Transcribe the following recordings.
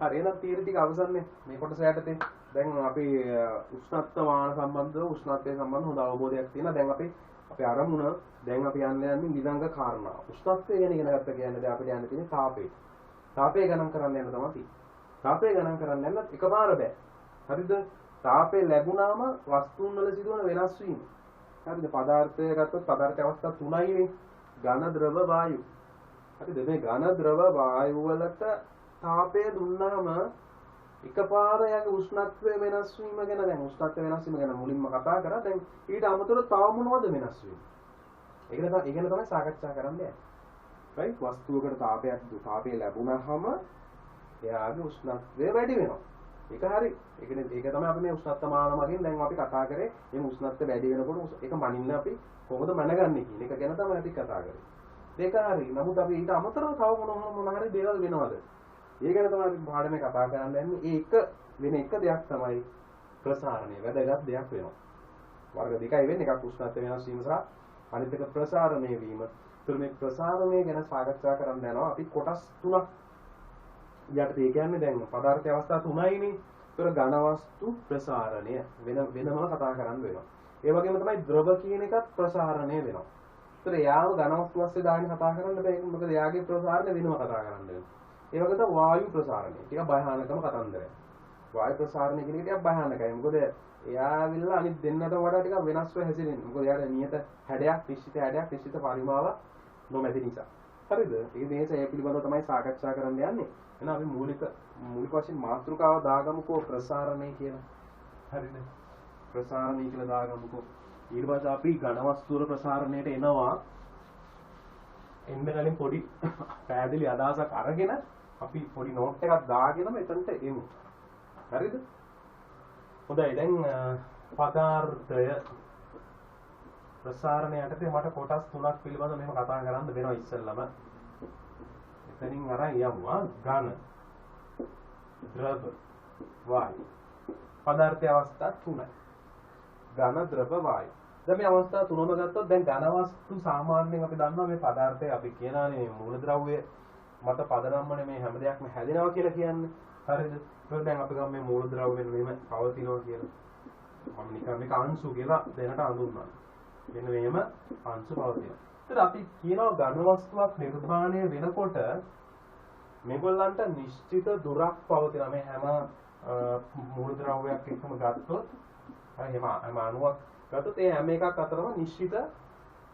හරි එහෙනම් තීර ටික අවසන්නේ මේ කොටස යටතේ. දැන් අපි උෂ්ණත්වමාන සම්බන්ධව උෂ්ණත්වය සම්බන්ධ හොඳ අවබෝධයක් තියෙනවා. දැන් අපි අරමුණ දැන් අපි යන්නේ ඊළඟ කාරණා. උෂ්ණත්වය ගැන ඉගෙන ගත්ත කියන්නේ දැන් අපිට යන්න තියෙන්නේ තාපය. තාපය ගණන් කරන්න යන තමයි තියෙන්නේ. තාපය ගණන් කරන්න යන්න එකපාර බෑ. හරිද? තාපය ලැබුණාම වස්තුන් වල සිදුවන වෙනස් වීම. හරිද? පදාර්ථය ගත්තොත් පදාර්ථ අවස්ථා තුනයිනේ. ඝන, ද්‍රව, වායු. හරිද? මේ ඝන, ද්‍රව, වායු වලට තාපය දුන්නාම එකපාර යගේ උෂ්ණත්වය වෙනස් වීම ගැන දැන් උෂ්ණත්වය වෙනස් වීම ගැන මුලින්ම කතා කරා. දැන් ඊට අමතරව තව මොනවද වෙනස් වෙන්නේ? ඒක ගැන තමයි සාකච්ඡා කරන්න යන්නේ. රයිට්? වස්තුවකට තාපය ලැබුණාම එයාගේ උෂ්ණත්වය වැඩි වෙනවා. ඒක හරි. ඒක තමයි අපි මේ උෂ්ණත්වමාන මගින් දැන් අපි කතා කරේ. මේ උෂ්ණත්වය වැඩි වෙනකොට ඒක මනින්න අපි කොහොමද මනගන්නේ කියන එක ගැන තමයි අපි කතා කරේ. ඒක හරි. නමුත් අපි ඊට අමතරව තව මොන හරි දේවල් වෙනවද? ඒ ගැන තමයි අපි පාඩමේ කතා කරන්න යන්නේ. ඒක වෙන එක දෙයක් තමයි ප්‍රසාරණය. වැදගත් දෙයක් වෙනවා. වර්ග දෙකයි වෙන්නේ. එකක් උෂ්ණත්වය වෙනස් වීම සහ අනිත් එක ප්‍රසාරණය වීම. ඒතර මේ ප්‍රසාරණය ගැන සාකච්ඡා කරන්න යනවා. අපි කොටස් තුනක් යටතේ ඒ කියන්නේ දැන් පදාර්ථ අවස්ථා තුනයිනේ. ඒතර ඝන වස්තු ප්‍රසාරණය වෙනම කතා කරන්න වෙනවා. ඒ වගේම තමයි ද්‍රව කියන එකත් ප්‍රසාරණය වෙනවා. ඒතර යාව ඝන වස්තු වස්සේ දාගෙන කතා කරන්න බෑ. මොකද යාගේ ප්‍රසාරණය වෙනම කතා කරන්න වෙනවා. ඒ වගේ තමයි වායු ප්‍රසාරණය. ටික භයානකම කතන්දරයක්. වායු ප්‍රසාරණය කියන එක ටිකක් භයානකයි. මොකද එයා ඇවිල්ලා අනිත් දෙන්නට වඩා ටිකක් වෙනස්ව හැසිරෙන්නේ. මොකද එයාට නියත හැඩයක්, නිශ්චිත හැඩයක්, නිශ්චිත පරිමාවක් නොමැති නිසා. හරිද? ඒ පිළිබඳව තමයි සාකච්ඡා කරන්න යන්නේ. එහෙනම් අපි මූලික වශයෙන් මාතෘකාව දාගමුකෝ ප්‍රසාරණය කියලා. හරිද? ප්‍රසාරණය කියලා දාගමුකෝ. ඊට පස්සේ අපි ඝන වස්තුවල ප්‍රසාරණයට එනවා. එන්න කලින් පොඩි පැහැදිලි අදහසක් අරගෙන අපි පොඩි නෝට් එකක් දාගෙනම එතනට එමු. හරිද? හොඳයි දැන් පදාර්ථය ප්‍රසාරණය යටතේ මට කොටස් තුනක් පිළිබඳව මෙහෙම කතා කරන්න වෙනවා ඉස්සෙල්ලම. එතනින් අරන් යමුවා ඝන, ද්‍රව, වායු. පදාර්ථ අවස්ථා තුනයි. ඝන, ද්‍රව, වායු. දැන් මේ අවස්ථා තුනම ගත්තොත් දැන් ඝන වස්තු සාමාන්‍යයෙන් අපි දන්නවා මේ පදාර්ථය අපි කියනානේ මේ මූලද්‍රව්‍ය මත පදනම්මනේ මේ හැම දෙයක්ම හැදෙනවා කියලා කියන්නේ. හරිද? ඒක දැන් අපි ගම මේ මූලද්‍රව්‍ය මෙහෙම පවතිනවා කියලා. මම නිකන් මේක අංශු කියලා දැනට හඳුන්වනවා. මෙන්න මෙහෙම අංශු පවතිනවා. ඒත් අපි කියනවා ඝන වස්තුවක් නිර්මාණය වෙනකොට මේගොල්ලන්ට නිශ්චිත දුරක් පවතිනවා. මේ හැම මූලද්‍රව්‍යයක් එක්කම ගත්තොත් හැම අණුවක් ගත්තොත් ඒ හැම එකක් අතරම නිශ්චිත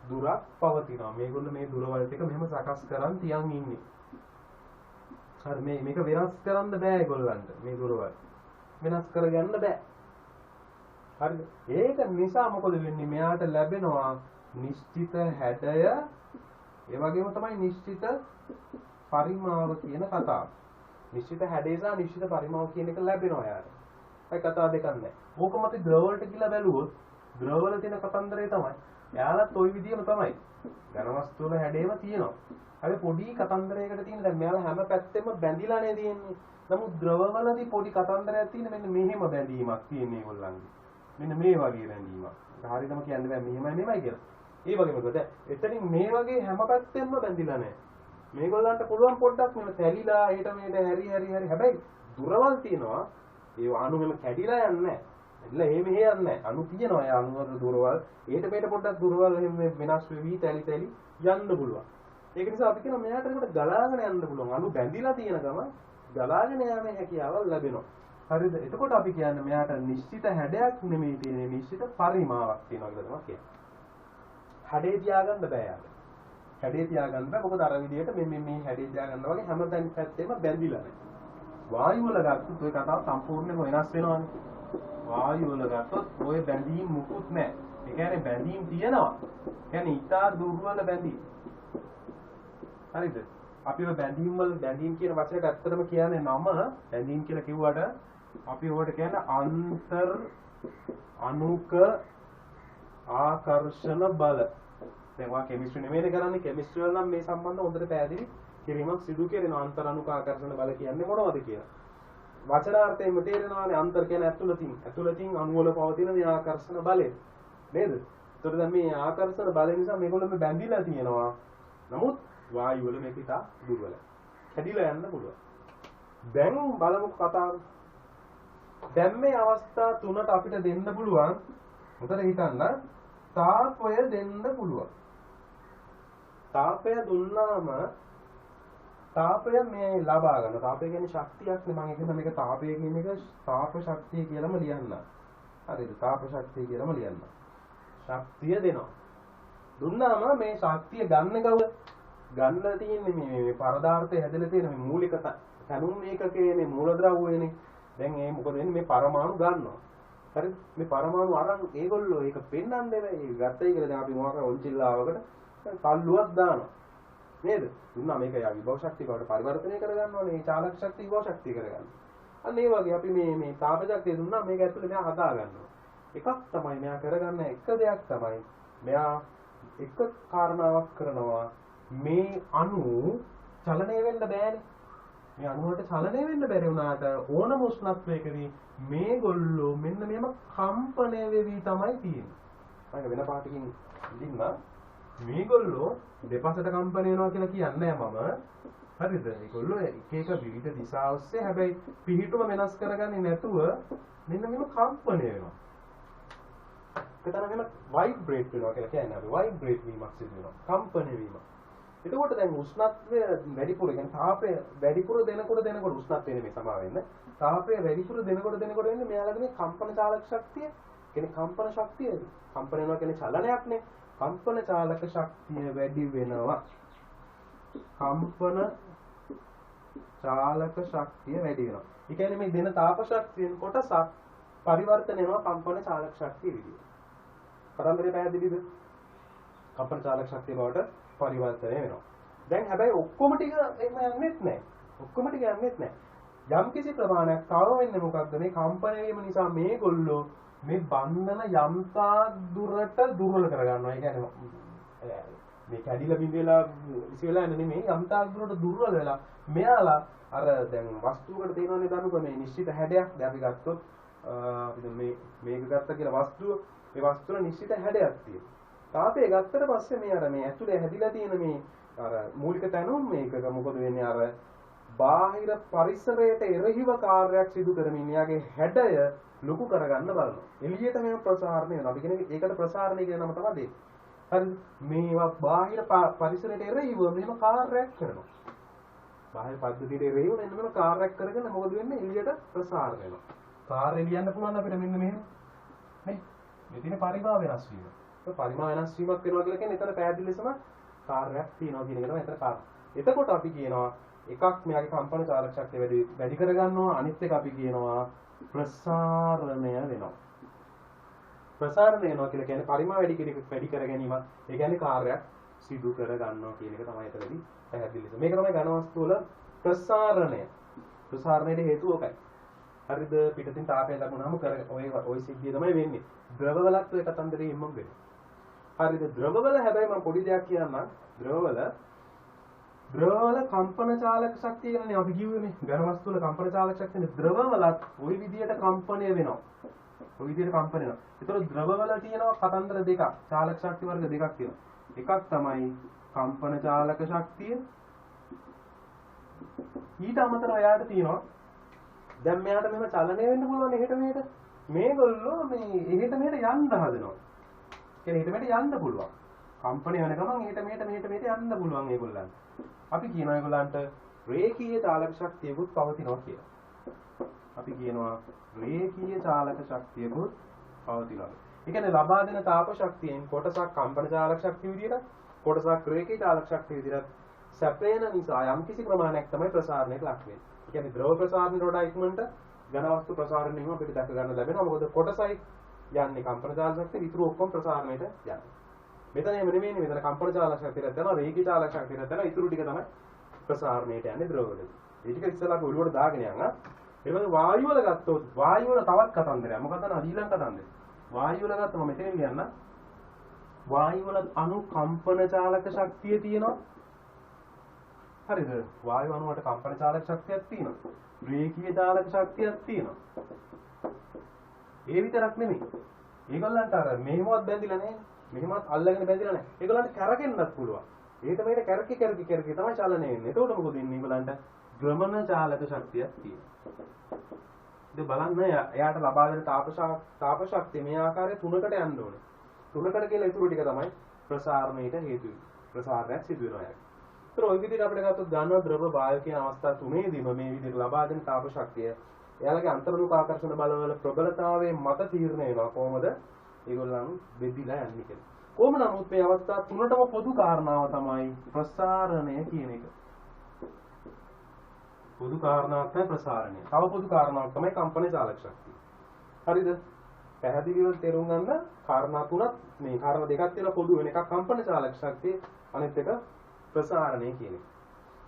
දුරක් පවතිනවා. මේගොල්ලෝ මේ දුරවල් ටික මෙහෙම සකස් කරන් තියන් ඉන්නේ. හරි මේක වෙනස් කරන්න බෑ ඒගොල්ලන්ට. මේ දුරවල් වෙනස් කරගන්න බෑ. හරිද? ඒක නිසා මොකද වෙන්නේ? මෙයාට ලැබෙනවා නිශ්චිත හැඩය, ඒ වගේම තමයි නිශ්චිත පරිමාව කියන කතාව. නිශ්චිත හැඩය සහ නිශ්චිත පරිමාව කියන එක ලැබෙනවා යාර. ඒ කතාව දෙකක් නෑ. ඕකම අපි ද්‍රව වලට කියලා බැලුවොත් ද්‍රව වල තියෙන කතන්දරය තමයි. එයාලත් ওই විදිහම තමයි. ඝන වස්තු වල හැඩේම තියෙනවා. හරි පොඩි කතන්දරයකට තියෙන දැන් මෙයාලා හැම පැත්තෙම බැඳිලානේ තියෙන්නේ. නමුත් ද්‍රව වලදී පොඩි කතන්දරයක් තියෙන මෙන්න මෙහෙම බැඳීමක් තියෙන ඒගොල්ලන්ගේ. මෙන්න මේ වගේ බැඳීමක්. හරියටම කියන්න බෑ මෙහෙමයි කියලා. ඒ වගේම මොකද එතනින් මේ වගේ හැම පැත්තෙම බැඳිලා නැහැ. මේගොල්ලන්ට පුළුවන් පොඩ්ඩක් මෙන්න තැලිලා හෙට මෙහෙට හැරි හැබැයි දුරවල් තියෙනවා. ඒ අණු මෙම කැඩිලා යන්නේ නැහැ. එట్లా එහෙම යන්නේ නැහැ. අණු තියෙනවා. ඒ අණු වල දුරවල් හෙට මෙහෙට පොඩ්ඩක් දුරවල් එහෙම වෙනස් වෙවි තැලි යන්න පුළුවන්. ඒක නිසා අපි කියන මෙයාට ඒකට ගලාගෙන යන්න පුළුවන්. අණු බැඳිලා තියෙන ගම ගලාගෙන යෑමේ හැකියාව ලැබෙනවා. හරිද? එතකොට අපි කියන්නේ මෙයාට නිශ්චිත හැඩයක් නෙමෙයි තියෙන්නේ නිශ්චිත පරිමාවක් තියෙනවා කියලා තමයි කියන්නේ. හැඩේ තියාගන්න බෑ යාට. හැඩේ තියාගන්න බෑ. මොකද අර විදිහට මේ හැඩේ තියාගන්න වගේ හැම පැත්තෙම බැඳිලා නැහැ. වායු වල ගත්තොත් ওই කතාව සම්පූර්ණයෙන්ම වෙනස් වෙනවානේ. වායු වල ගත්තොත් ওই බැඳීම් මුකුත් නැහැ. ඒ කියන්නේ බැඳීම් තියෙනවා. කියන්නේ ඊටා දුර්වල බැඳීම්. හරිද? අපි ඔය බැඳීම් කියන වචනයට ඇත්තටම කියන්නේ නම බැඳීම් කියලා කිව්වට අපි ඔකට කියන්නේ අන්තර් අණුක ආකර්ෂණ බල. දැන් වා කෙමිස්ට්‍රි නෙමෙයි කරන්නේ. කෙමිස්ට්‍රි වල නම් මේ සම්බන්ධ හොඳට පැහැදිලි කිරීමක් සිදු කරනවා. අන්තර් අණුක ආකර්ෂණ බල කියන්නේ මොනවද කියලා. වචනාර්ථයෙන්ම තේරෙනවානේ. අන්තර් කියන්නේ ඇතුළතින් අණු වල පවතින මේ ආකර්ෂණ බලය. නේද? ඒතර දැන් මේ ආකර්ෂණ බලය නිසා මේගොල්ලෝ මේ බැඳිලා තියෙනවා. නමුත් වායු වල මේක ඉතා දුර්වලයි. කැඩිලා යන්න පුළුවන්. දැන් බලමු කතාව. දැන් මේ අවස්ථා තුනට අපිට දෙන්න පුළුවන්. මොකද හිතන්න තාපය දෙන්න පුළුවන්. තාපය දුන්නාම තාපය මේ ලබා ගන්න. තාපය කියන්නේ ශක්තියක් නේ. මම හිතන්නේ මේක තාපය කියන එක තාප ශක්තිය කියලාම ලියන්න. හරිද? තාප ශක්තිය කියලාම ලියන්න. ශක්තිය දෙනවා. දුන්නාම මේ ශක්තිය ගන්න කවුද? ගන්න තියෙන්නේ මේ පරදාර්ථය හැදලා තියෙන මේ මූලික තනුම් ඒකකයේ මේ මූලද්‍රව්‍යනේ. දැන් මොකද වෙන්නේ මේ පරමාණු ගන්නවා. හරිද? මේ පරමාණු අරන් ඒගොල්ලෝ ඒක පෙන්වන්නේ නැහැ. ගත්තයි කියලා දැන් අපි මොකක් ඔන්චිල්ලාවකට කල්ලුවක් දානවා. නේද? දුන්නා මේක යා විභව ශක්තිය බවට පරිවර්තනය කරගන්නවා. මේ චාලක ශක්තිය විභව ශක්තිය කරගන්නවා. අන්න ඒ වගේ අපි මේ තාප ශක්තිය දුන්නා මේක ඇතුලේ මෙයා හදා ගන්නවා. එකක් තමයි මෙයා කරගන්න එක දෙයක් තමයි මෙයා එක කාරණාවක් කරනවා මේ අණු චලනය වෙන්න බෑනේ. මේ අණුවට චලනය වෙන්න බැරි වුණාට ඕනම උෂ්ණත්වයකදී මේගොල්ලෝ මෙන්න මෙහෙම කම්පණය වෙවි තමයි තියෙන්නේ. මම වෙන පාටකින් ඉදින්න මේගොල්ලෝ දෙපසට කම්පණය වෙනවා කියලා කියන්නේ මම. හරිද? ඒගොල්ලෝ එක එක විවිධ දිශා ඔස්සේ හැබැයි පිහිටුම වෙනස් කරගන්නේ නැතුව මෙන්න මෙහෙම කම්පණය වෙනවා. ඒතරම් එහෙම ভাইබ්‍රේට් වෙනවා කියලා කියන්නේ අපි ভাইබ්‍රේට් වීමක් සිදු වෙනවා. කම්පණය වීම. එතකොට දැන් උෂ්ණත්වය වැඩිපුර කියන්නේ තාපය වැඩිපුර දෙනකොට උෂ්ණත්වය නෙමෙයි සමා වෙන්නේ. තාපය වැඩිපුර දෙනකොට වෙන්නේ මෙයාලගේ මේ කම්පන චාලක ශක්තිය. කියන්නේ කම්පන ශක්තිය. කම්පන වෙනවා කියන්නේ චලනයක්නේ. කම්පන චාලක ශක්තිය වැඩි වෙනවා. කම්පන චාලක ශක්තිය වැඩි වෙනවා. ඒ කියන්නේ මේ දෙන තාප ශක්තියෙන් කොටසක් පරිවර්තන වෙනවා කම්පන චාලක ශක්තිය විදියට. කරන්දරේ පැහැදිලිද? කම්පන චාලක ශක්තිය බවට පරිවර්තනය වෙනවා. දැන් හැබැයි ඔක්කොම ටික එහෙම යන්නේත් නැහැ. ඔක්කොම ටික යන්නේත් නැහැ. යම් කිසි ප්‍රමාණයක් තව වෙන්නේ මොකක්ද? මේ කම්පන වීම නිසා මේගොල්ලෝ මේ බන්ධන යම්තා දුරට දුර්වල කරගන්නවා. ඒ කියන්නේ මේ කැඩිලා බිඳෙලා ඉසි වෙලා යන්නේ නෙමෙයි යම්තා දුරට දුර්වල වෙලා මෙයාලා අර දැන් වස්තුවකට තියෙනවනේ දනුක මේ නිශ්චිත හැඩයක්. දැන් අපි ගත්තොත් අපි මේක ගත්ත කියලා වස්තුව මේ වස්තුවේ නිශ්චිත හැඩයක් තියෙනවා. තාපය ගත්තට පස්සේ මේ අර මේ ඇතුලේ හැදිලා තියෙන මේ අර මූලික තැනුම් මේකක මොකද වෙන්නේ අර බාහිර පරිසරයට එරෙහිව කාර්යයක් සිදු කරමින් එයාගේ හැඩය ලොකු කරගන්න බලනවා. එළියට මේව ප්‍රසාරණය වෙනවා. අපි කියන්නේ ඒකට ප්‍රසාරණය කියන නම තමයි දෙන්නේ. හරිද? මේවා බාහිර පරිසරයට එරෙහිව මෙහෙම කාර්යයක් කරනවා. බාහිර පද්ධතියට එරෙහිව මෙන්න කාර්යයක් කරගෙන මොකද වෙන්නේ? එළියට ප්‍රසාරණය වෙනවා. කාර්ය ලියන්න පුළුවන් අපිට මෙන්න මෙහෙම. නේ? මේ තියෙන පරිමාව වෙනස් වීම. පරිමාව වෙනස් වීමක් වෙනවා කියලා කියන්නේ එතන පැහැදිලි ලෙසම කාර්යයක් තියෙනවා කියන එක තමයි එතන කාර්ය. එතකොට අපි කියනවා එකක් මෙයාගේ කම්පන චාලක ශක්තිය වැඩි කරගන්නවා අනිත් එක අපි කියනවා ප්‍රසාරණය වෙනවා. ප්‍රසාරණය වෙනවා කියලා කියන්නේ පරිමාව වැඩි කර ගැනීම. ඒ කියන්නේ කාර්යයක් සිදු කර ගන්නවා කියන එක තමයි එතනදී පැහැදිලි ලෙස. මේක තමයි ඝන වස්තු වල ප්‍රසාරණය. ප්‍රසාරණයට හේතුව ඔකයි. හරිද? පිටතින් තාපය ලැබුණාම ඔය සිද්ධිය තමයි වෙන්නේ. ද්‍රවවලත් ඔය කතන්දරේ එම්මම වෙනවා. හරිද? ද්‍රවවල හැබැයි මම පොඩි දෙයක් කියන්නම්. ද්‍රවවල කම්පන චාලක ශක්තිය ගැනනේ අපි කිව්වේ මේ ඝන වස්තු වල කම්පන චාලක ශක්තිය ද්‍රවවලත් ওই විදියට කම්පණය වෙනවා. ওই විදියට කම්පණය වෙනවා. ඒතකොට ද්‍රවවල තියෙනවා කතන්දර දෙකක්. චාලක ශක්ති වර්ග දෙකක් තියෙනවා. එකක් තමයි කම්පන චාලක ශක්තිය. ඊට අමතරව එයාට තියෙනවා දැන් මෙයාට මෙහෙම චලනය වෙන්න පුළුවන් එහෙට මෙහෙට. මේගොල්ලෝ මේ එහෙට මෙහෙට යන්න හදනවා. කියන්නේ එහෙට මෙහෙට යන්න පුළුවන්. කම්පණය වෙන ගමන් එහෙට මෙහෙට යන්න පුළුවන් ඒගොල්ලන්ට. අපි කියනවා ඒගොල්ලන්ට රේඛීය චාලක ශක්තියකුත් පවතිනවා කියලා. අපි කියනවා රේඛීය චාලක ශක්තියකුත් පවතිනවා. ඒ කියන්නේ ලබා දෙන තාප ශක්තියෙන් කොටසක් කම්පන චාලක ශක්තිය විදියට කොටසක් රේඛීය චාලක ශක්තිය විදියට සැපේන නිසා යම්කිසි ප්‍රමාණයක් තමයි ප්‍රසාරණයට ලක් වෙන්නේ. ඒ කියන්නේ ද්‍රව ප්‍රසාරණයට වඩා ඉක්මනට ඝන වස්තු ප්‍රසාරණය වීම අපිට දැක ගන්න ලැබෙනවා. මොකද කොටසයි යන්නේ කම්පන චාලක ශක්තිය විතර ඔක්කොම ප්‍රසාරණයට යන්නේ. මෙතන එහෙම නෙමෙයිනේ. මෙතන කම්පන චාලක ශක්තියක් දැනවා රේඛීය චාලක ශක්තියක් දැනවා. ඊටු ටික තමයි ප්‍රසාරණයට යන්නේ ද්‍රවවලදී. ඒ ටික ඉස්සෙල්ලා අපි ඔළුවට දාගෙන යනවා. ඊට පස්සේ වායු වල ගත්තොත් වායු වල තවත් කතන්දරයක්. මොකක්ද ඊළඟ කතන්දරය? වායු වල ගත්තම මෙතනින් ලියන්න. වායු වල අණු කම්පන චාලක ශක්තිය තියෙනවා. හරිද? වායු අණු වලට කම්පන චාලක ශක්තියක් තියෙනවා. රේඛීය චාලක ශක්තියක් තියෙනවා. ඒ විතරක් නෙමෙයි. ඒගොල්ලන්ට අර මෙහෙමවත් බැඳිලා නැහැ. මෙහෙමවත් අල්ලගෙන බැඳිලා නැහැ. ඒගොල්ලන්ට කැරකෙන්නත් පුළුවන්. ඒකට මේකට කැරකි තමයි චලනය වෙන්නේ. එතකොට මොකද වෙන්නේ? ඒගොල්ලන්ට භ්‍රමණ චාලක ශක්තියක් තියෙනවා. ඉතින් බලන්න එයාට ලබා දෙන තාප ශක්තිය මේ ආකාරයේ තුනකට යන්න ඕනේ. තුනකට කියලා ඊටු ටික තමයි ප්‍රසාරණයට හේතු වෙන්නේ. ප්‍රසාරණයක් සිදු වෙනවා යාගේ. ඒතර ওই විදිහට අපිට ගත්තොත් ඝන ද්‍රව වායු කියන අවස්ථා තුනේදීම මේ විදිහට ලබා දෙන තාප ශක්තිය එයාලගේ අන්තර්මුඛ ආකර්ෂණ බලවල ප්‍රබලතාවයේ මත තීරණය වෙනවා කොහොමද ඒගොල්ලන් බෙදිලා යන්නේ කියලා. කොහොම නමුත් මේ අවස්ථා තුනටම පොදු කාරණාව තමයි ප්‍රසාරණය කියන එක. පොදු කාරණාවක් තමයි ප්‍රසාරණය. තව පොදු කාරණාවක් තමයි කම්පන චාලක ශක්තිය. හරිද? පැහැදිලිව තේරුම් ගන්න කාරණා තුනක් මේ කාරණා දෙකක් තියෙනවා පොදු වෙන එකක් කම්පන චාලක ශක්තිය අනිත් එක ප්‍රසාරණය කියන එක.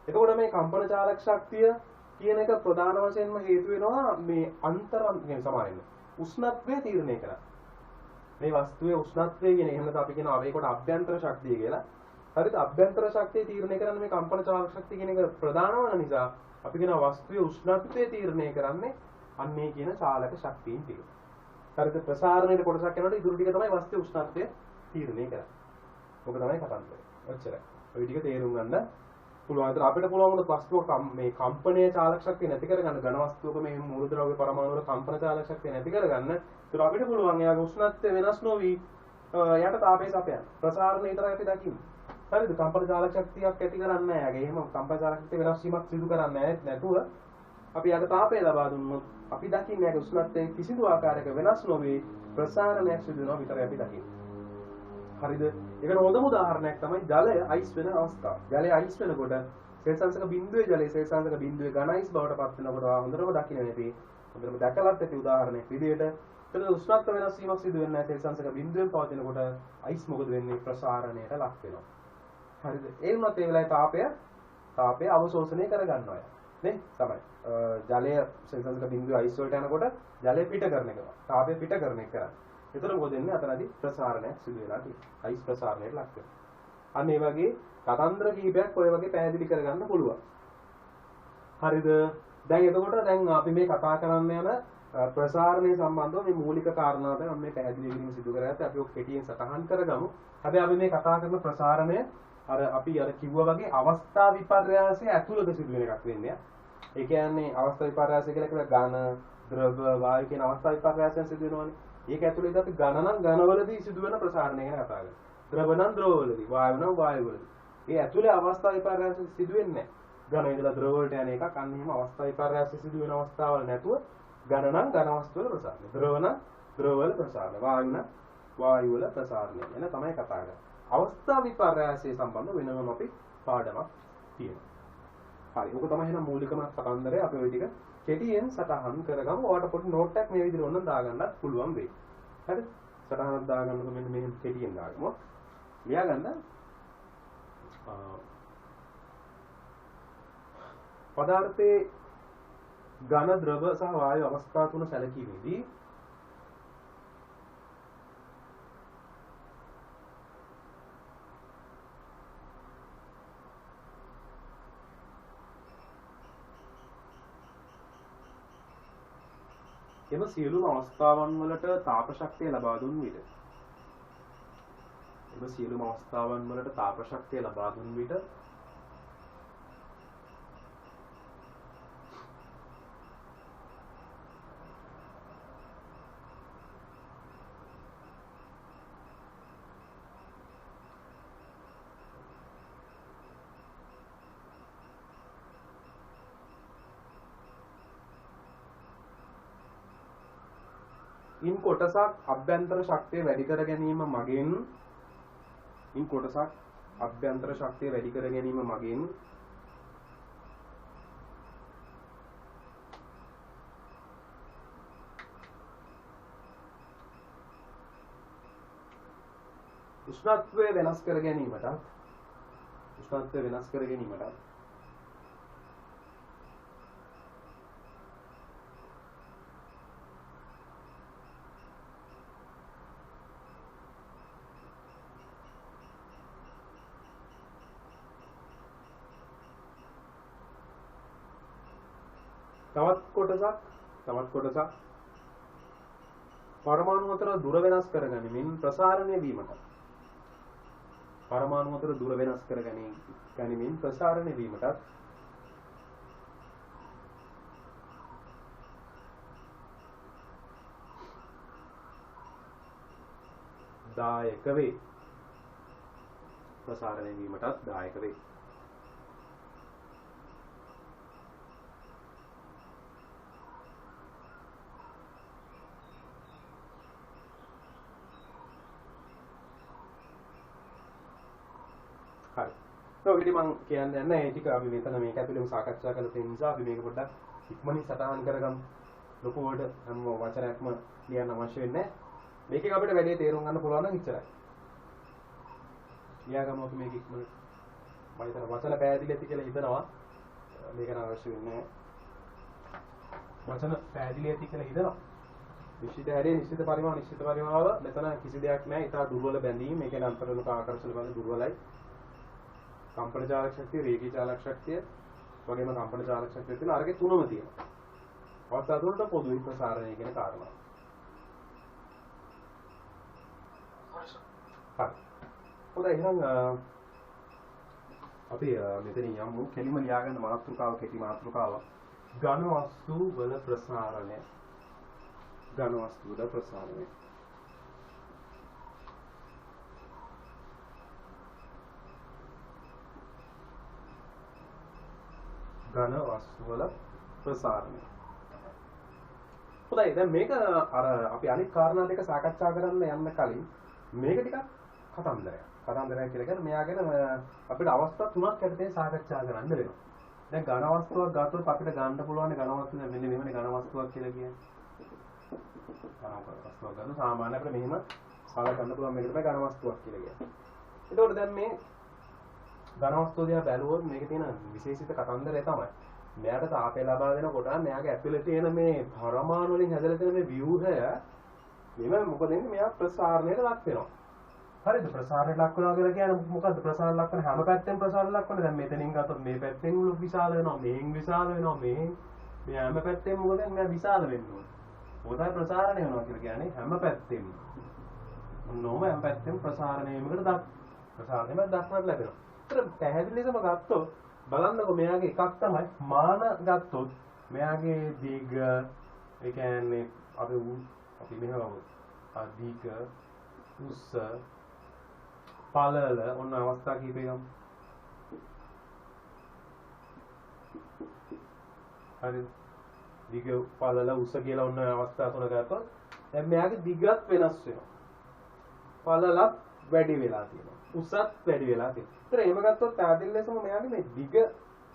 එතකොට මේ කම්පන චාලක ශක්තිය කියන එක ප්‍රධාන වශයෙන්ම හේතු වෙනවා මේ අන්තරන් කියන සමානයි. උෂ්ණත්වය තීරණය කරා. මේ වස්තුවේ උෂ්ණත්වය කියන එහෙම නැත්නම් අපි කියන අවේකට අභ්‍යන්තර ශක්තිය කියලා. හරිද? අභ්‍යන්තර ශක්තිය තීරණය කරන්නේ මේ කම්පන චාලක ශක්තිය කියන එක ප්‍රධාන වන නිසා අපි කියන වස්තුවේ උෂ්ණත්වය තීරණය කරන්නේ අන්නේ කියන චාලක ශක්තියින් ටික. හරිද? ප්‍රසාරණයට කොටසක් යනකොට ඉතුරු ටික තමයි වස්තුවේ උෂ්ණත්වය තීරණය කරන්නේ. ඔක තමයි කතන්දරය. ඔච්චරයි. ඔය ටික තේරුම් ගන්න පුළුවන්. ඒතර අපිට පුළුවන් වුණොත් වස්තුවක මේ කම්පනීය චාලක ශක්තිය නැති කරගන්න ඝන වස්තුවක මේ මූලද්‍රව්‍ය පරමාණු වල කම්පන චාලක ශක්තිය නැති කරගන්න. ඒතර අපිට පුළුවන් එයාගේ උෂ්ණත්වය වෙනස් නොවි යට තාපය සපයන්න. ප්‍රසාරණය විතරයි අපි දකින්නේ. හරිද? කම්පන චාලක ශක්තියක් ඇති කරන්නේ නැහැ. එයාගේ එහෙම කම්පන චාලක ශක්තිය වෙනස් වීමක් සිදු කරන්නේ නැතුව අපි යට තාපය ලබා දුන්නොත් අපි දකින්නේ එයාගේ උෂ්ණත්වයේ කිසිදු ආකාරයක වෙනස් නොවි ප්‍රසාරණයක් සිදු වෙනවා විතරයි අපි දකින්නේ. හරිද? ඒකට හොඳම උදාහරණයක් තමයි ජලය අයිස් වෙන අවස්ථාව. ජලය අයිස් වෙනකොට සෙල්සියස් බිඳුවේ ජලය සෙල්සියස් බිඳුවේ ඝන අයිස් බවට පත් වෙනකොට හොඳටම දකින්න නැති හොඳටම දැකලත් ඇති උදාහරණයක් විදිහට ඒක උෂ්ණත්ව වෙනස් වීමක් සිදු වෙන්නේ නැහැ සෙල්සියස් බිඳුවෙන් පවතිනකොට අයිස් මොකද වෙන්නේ ප්‍රසාරණයට ලක් වෙනවා. හරිද? ඒ වුණත් ඒ වෙලාවේ තාපය අවශෝෂණය කරගන්නවා නේ තමයි. ජලය සෙල්සියස් බිඳුවේ අයිස් වලට යනකොට ජලය පිට කරන එක. තාපය පිට කරන එක කරන්නේ. එතන මොකද වෙන්නේ? අතනදී ප්‍රසාරණයක් සිදු වෙලා තියෙනවා. අයිස් ප්‍රසාරණයට ලක් වෙනවා. අන්න ඒ වගේ කතන්දර කීපයක් ඔය වගේ පැහැදිලි කරගන්න පුළුවන්. හරිද? දැන් එතකොට දැන් අපි මේ කතා කරන්න යන ප්‍රසාරණය සම්බන්ධව මේ මූලික කාරණා තමයි මම මේ පැහැදිලි කිරීම සිදු කරගත්තේ. අපි ඔක් කෙටියෙන් සටහන් කරගමු. හැබැයි අපි මේ කතා කරන ප්‍රසාරණය අපි කිව්වා වගේ අවස්ථා විපර්යාසය ඇතුළත සිදු වෙන එකක් වෙන්නේ. ඒ කියන්නේ අවස්ථා විපර්යාසය කියලා කියන ඝන, ද්‍රව, වායු කියන අවස්ථා විපර්යාසයන් සිදු වෙනවානේ. ඒක ඇතුළේ අපි ඝනවලදී සිදුවෙන ප්‍රසාරණය ගැන කතා කරනවා. ද්‍රව නම් ද්‍රවවලදී, වායු නම් වායුවලදී. ඒ ඇතුළේ අවස්ථා විපර්යාස සිදු වෙන්නේ නැහැ. ඝන ඉඳලා ද්‍රව වලට යන එකක් අන්න එහෙම අවස්ථා විපර්යාස සිදු වෙන අවස්ථාවල නැතුව ඝන නම් ඝන වස්තු වල ප්‍රසාරණය. ද්‍රව නම් ද්‍රව වල ප්‍රසාරණය. වායු නම් වායු වල ප්‍රසාරණය. එන තමයි කතා කරන්නේ. අවස්ථා විපර්යාසය සම්බන්ධ වෙනම අපි පාඩමක් තියෙනවා. හරි. ඔක තමයි එහෙනම් මූලිකම කතන්දරය. අපි ওই ටික කෙටියෙන් සටහන් කරගමු. ඔයාලට පොඩි නෝට් එකක් මේ විදිහට ඕනනම් දාගන්නත් පුළුවන් වෙයි. හරි? සටහනක් දාගන්නකො මෙන්න මෙහෙම කෙටියෙන් දාගමු. ලියා ගන්න. පදාර්ථයේ ඝන, ද්‍රව සහ වායු අවස්ථා තුන සැලකීමේදී එම සියලුම අවස්ථාවන් වලට තාප ශක්තිය ලබා දුන් විට ඉන් කොටසක් අභ්‍යන්තර ශක්තිය වැඩි කර ගැනීම මගින් උෂ්ණත්වය වෙනස් කර ගැනීමට තවත් කොටසක් පරමාණු අතර දුර වෙනස් කර ගැනීමෙන් ප්‍රසාරණය වීමට දායක වේ. ප්‍රසාරණය වීමටත් දායක වේ. හරි. ඔකදී මම කියන්නේ නැහැ ඒ ටික අපි මෙතන මේක ඇතුළේම සාකච්ඡා කරලා තියෙන නිසා අපි මේක පොඩ්ඩක් ඉක්මනින් සටහන් කරගමු. ලොකු වලට හැම වචනයක්ම ලියන්න අවශ්‍ය වෙන්නේ නැහැ. මේකෙන් අපිට වැඩි තේරුම් ගන්න පුළුවන් නම් ඉච්චරයි. ලියාගමු අපි මේක ඉක්මනට. මම හිතන වචන පැහැදිලි ඇති කියලා හිතනවා. මේක නම් අවශ්‍ය වෙන්නේ නැහැ. වචන පැහැදිලි ඇති කියලා හිතනවා. නිශ්චිත හැරේ නිශ්චිත පරිමාව මෙතන කිසි දෙයක් නැහැ. ඊට දුර්වල බැඳීම් මේකේ අන්තර්ගත ආකර්ෂණ බඳ දුර්වලයි. කම්පන චාලක ශක්තිය, රේඛී චාලක ශක්තිය වගේම කම්පන චාලක ශක්තිය තියෙන අරගේ තුනම තියෙනවා. අවස්ථා තුනට පොදුයි ප්‍රසාරණය කියන කාරණා. හරි. හොඳයි එහෙනම් අපි මෙතනින් යමු. කෙලිම ලියාගන්න මාතෘකාව කෙටි මාතෘකාවක්. ඝන වස්තු වල ප්‍රසාරණය. ඝන වස්තු වල ප්‍රසාරණය. ඝන වස්තු වල ප්‍රසාරණය. හොඳයි දැන් මේක අර අපි අනිත් කාරණා දෙක සාකච්ඡා කරන්න යන්න කලින් මේක ටිකක් කතන්දරයක්. කතන්දරයක් කියලා කියන්නේ මෙයා ගැන අපිට අවස්ථා තුනක් යටතේ සාකච්ඡා කරන්න වෙනවා. දැන් ඝන වස්තුවක් ගත්තොත් අපිට ගන්න පුළුවන් ඝන වස්තුව මෙන්න මෙහෙමනේ ඝන වස්තුවක් කියලා කියන්නේ. ඝන වස්තුවක් ගන්න සාමාන්‍ය අපිට මෙහෙම සාල ගන්න පුළුවන් මේකට තමයි ඝන වස්තුවක් කියලා කියන්නේ. ඒතකොට දැන් මේ ඝන වස්තුව දිහා බැලුවොත් මේකේ තියෙන විශේෂිත කතන්දරය තමයි මෙයාට තාපය ලබා දෙනකොට මෙයාගේ ඇතුලේ තියෙන මේ පරමාණු වලින් හැදලා තියෙන මේ ව්‍යුහය මෙව මොකද වෙන්නේ මෙයා ප්‍රසාරණයට ලක් වෙනවා. හරිද? ප්‍රසාරණයට ලක් වෙනවා කියලා කියන්නේ මොකද්ද? ප්‍රසාරණ ලක් කරන හැම පැත්තෙම ප්‍රසාරණ ලක් වෙනවා. දැන් මෙතනින් ගත්තොත් මේ පැත්තෙන් විශාල වෙනවා, මෙහෙන් විශාල වෙනවා, මෙහෙන් මේ හැම පැත්තෙම මොකද මෙයා විශාල වෙන්න ඕනේ. මොකද ප්‍රසාරණය වෙනවා කියලා කියන්නේ හැම පැත්තෙම. මොනෝම හැම පැත්තෙම ප්‍රසාරණයකට ප්‍රසාරණයම දක්වන්න ලැබෙනවා. ඒතර පැහැදිලිවම ගත්තොත් බලන්නකො මෙයාගේ එකක් තමයි මාන ගත්තොත් මෙයාගේ දීඝ ඒ කියන්නේ අපි මෙහෙම දීඝ උස්ස පළල ඔන්න අවස්ථා කීපයකම හරි දීඝ පළල උස්ස කියලා ඔන්න අවස්ථා තුන ගත්තොත් දැන් මෙයාගේ දීඝත් වෙනස් වෙනවා පළලත් වැඩි වෙලා තියෙනවා උස්සත් වැඩි වෙලා තියෙනවා. ඒතර එහෙම ගත්තොත් පැහැදිලි ලෙසම මෙයාගේ මේ දිග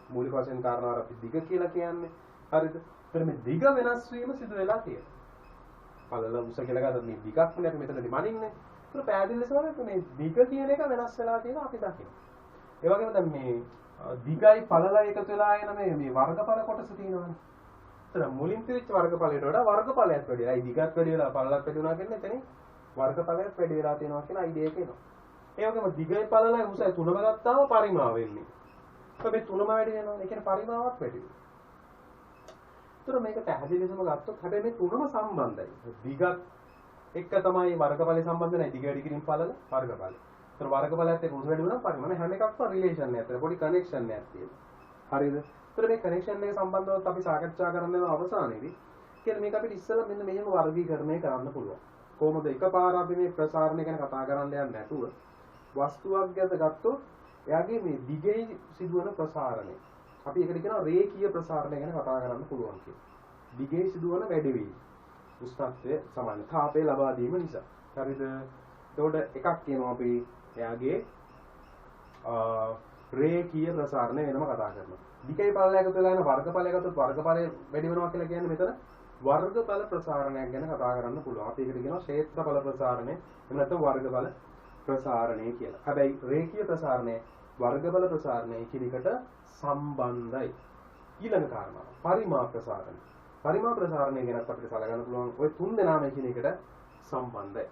මූලික වශයෙන් කාරණාවක් අපි දිග කියලා කියන්නේ. හරිද? ඒතර මේ දිග වෙනස් වීම සිදු වෙලා තියෙනවා. පළල උස කියලා ගත්තොත් මේ දිගක් නේ අපි මෙතනදී මනින්නේ. ඒතර පැහැදිලි ලෙසම මේ දිග කියන එක වෙනස් වෙලා තියෙනවා අපි දකිනවා. ඒ වගේම දැන් මේ දිගයි පළලයි එකතු වෙලා එන මේ වර්ගඵල කොටස තියෙනවානේ. ඒතර මුලින් තියච්ච වර්ගඵලයට වඩා වර්ගඵලයක් වැඩි වෙලා. දිගත් වැඩි වෙලා පළලත් වැඩි වුණා කියන්නේ එතනින් වර්ගඵලයක් වැඩි වෙලා තියෙනවා කියන අයිඩියා එක එනවා. ඒ වගේම දිගයි පළලයි උසයි තුනම ගත්තාම පරිමාව වෙන්නේ. මේ තුනම වැඩි වෙනවා. ඒ කියන්නේ පරිමාවත් වැඩි වෙනවා. ඒතර මේක පැහැදිලිවම ගත්තොත් හැබැයි මේ තුනම සම්බන්ධයි. දිගත් එක්ක තමයි වර්ගඵලය සම්බන්ධ නැහැ. දිග වැඩි කිරීම පළල වර්ගඵලය. ඒතර වර්ගඵලයත් එක්ක උස වැඩි වුණාම පරිමාව හැම එකක්ම රිලේෂන් එකක් තියෙනවා. පොඩි කනෙක්ෂන් එකක් තියෙනවා. හරිද? ඒතර මේ කනෙක්ෂන් එක සම්බන්ධව අපි සාකච්ඡා කරන්න යන අවසානයේදී කියන්නේ මේක අපිට ඉස්සෙල්ලා මෙන්න මෙහෙම වර්ගීකරණය කරන්න පුළුවන්. කොහොමද එකපාර අපි මේ ප්‍රසාරණය ගැන කතා කරන්න යන්නේ නැතුව වස්තුවක් ගැන ගත්තොත් එයාගේ මේ දිගේ සිදුවන ප්‍රසාරණය අපි ඒකට කියනවා රේඛීය ප්‍රසාරණය ගැන කතා කරන්න පුළුවන් කියලා. දිගේ සිදුවන වැඩිවීම උෂ්ණත්වය සමාන තාපය ලබා දීම නිසා. හරිද? එතකොට එකක් කියනවා අපි එයාගේ රේඛීය ප්‍රසාරණය වෙනම කතා කරනවා. දිගයි පළලයි එකතු වෙලා යන වර්ගඵලය ගත්තොත් වර්ගඵලය වැඩි වෙනවා කියලා කියන්නේ මෙතන වර්ගඵල ප්‍රසාරණයක් ගැන කතා කරන්න පුළුවන්. අපි ඒකට කියනවා ක්ෂේත්‍රඵල ප්‍රසාරණය. එහෙම නැත්නම් වර්ගඵල ප්‍රසාරණය කියලා. හැබැයි රේඛීය ප්‍රසාරණය වර්ගඵල ප්‍රසාරණය කියන එකට සම්බන්ධයි. ඊළඟ කාරණාව පරිමා ප්‍රසාරණය. පරිමා ප්‍රසාරණය ගැන අපිට සලකන්න පුළුවන් ওই තුන් දෙනාම කියන එකට සම්බන්ධයි.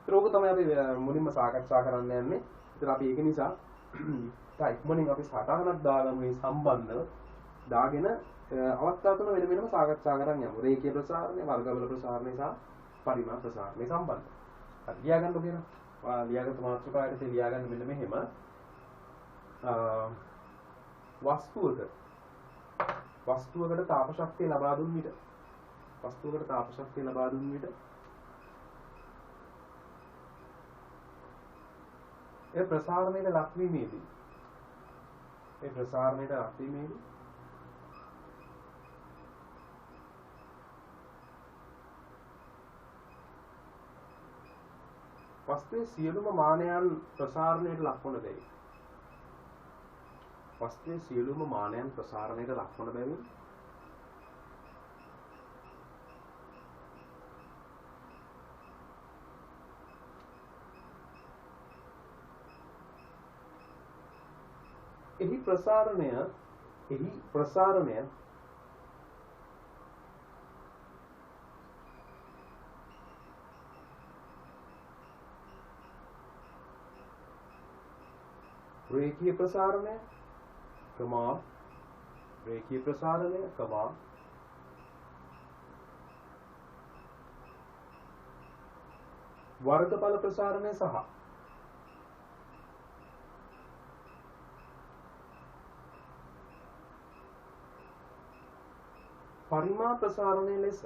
ඒක තමයි අපි මුලින්ම සාකච්ඡා කරන්න යන්නේ. ඉතින් අපි ඒක නිසා ඉක්මනින් අපි සටහනක් දාගමු මේ සම්බන්ධව දාගෙන අවස්ථා තුන වෙන වෙනම සාකච්ඡා කරන්න යමු. රේඛීය ප්‍රසාරණය, වර්ගඵල ප්‍රසාරණය සහ පරිමා ප්‍රසාරණය සම්බන්ධ. හරි ලියාගන්න ඕනේ. ලියාගත්ත මාතෘකාවට ලියාගන්න මෙන්න මෙහෙම වස්තුවකට තාප ශක්තිය ලබා දුන් විට ඒ ප්‍රසාරණයට ලක්වීමේදී ඒ ප්‍රසාරණයට ලක්වීමේදී වස්තුවේ සියලුම මානයන් ප්‍රසාරණයට ලක්වන බැවින් වස්තුවේ සියලුම මානයන් ප්‍රසාරණයට ලක්වන බැවින් එහි ප්‍රසාරණය රේඛීය ප්‍රසාරණය කමා රේඛීය ප්‍රසාරණය කමා වර්ගඵල ප්‍රසාරණය සහ පරිමා ප්‍රසාරණය ලෙස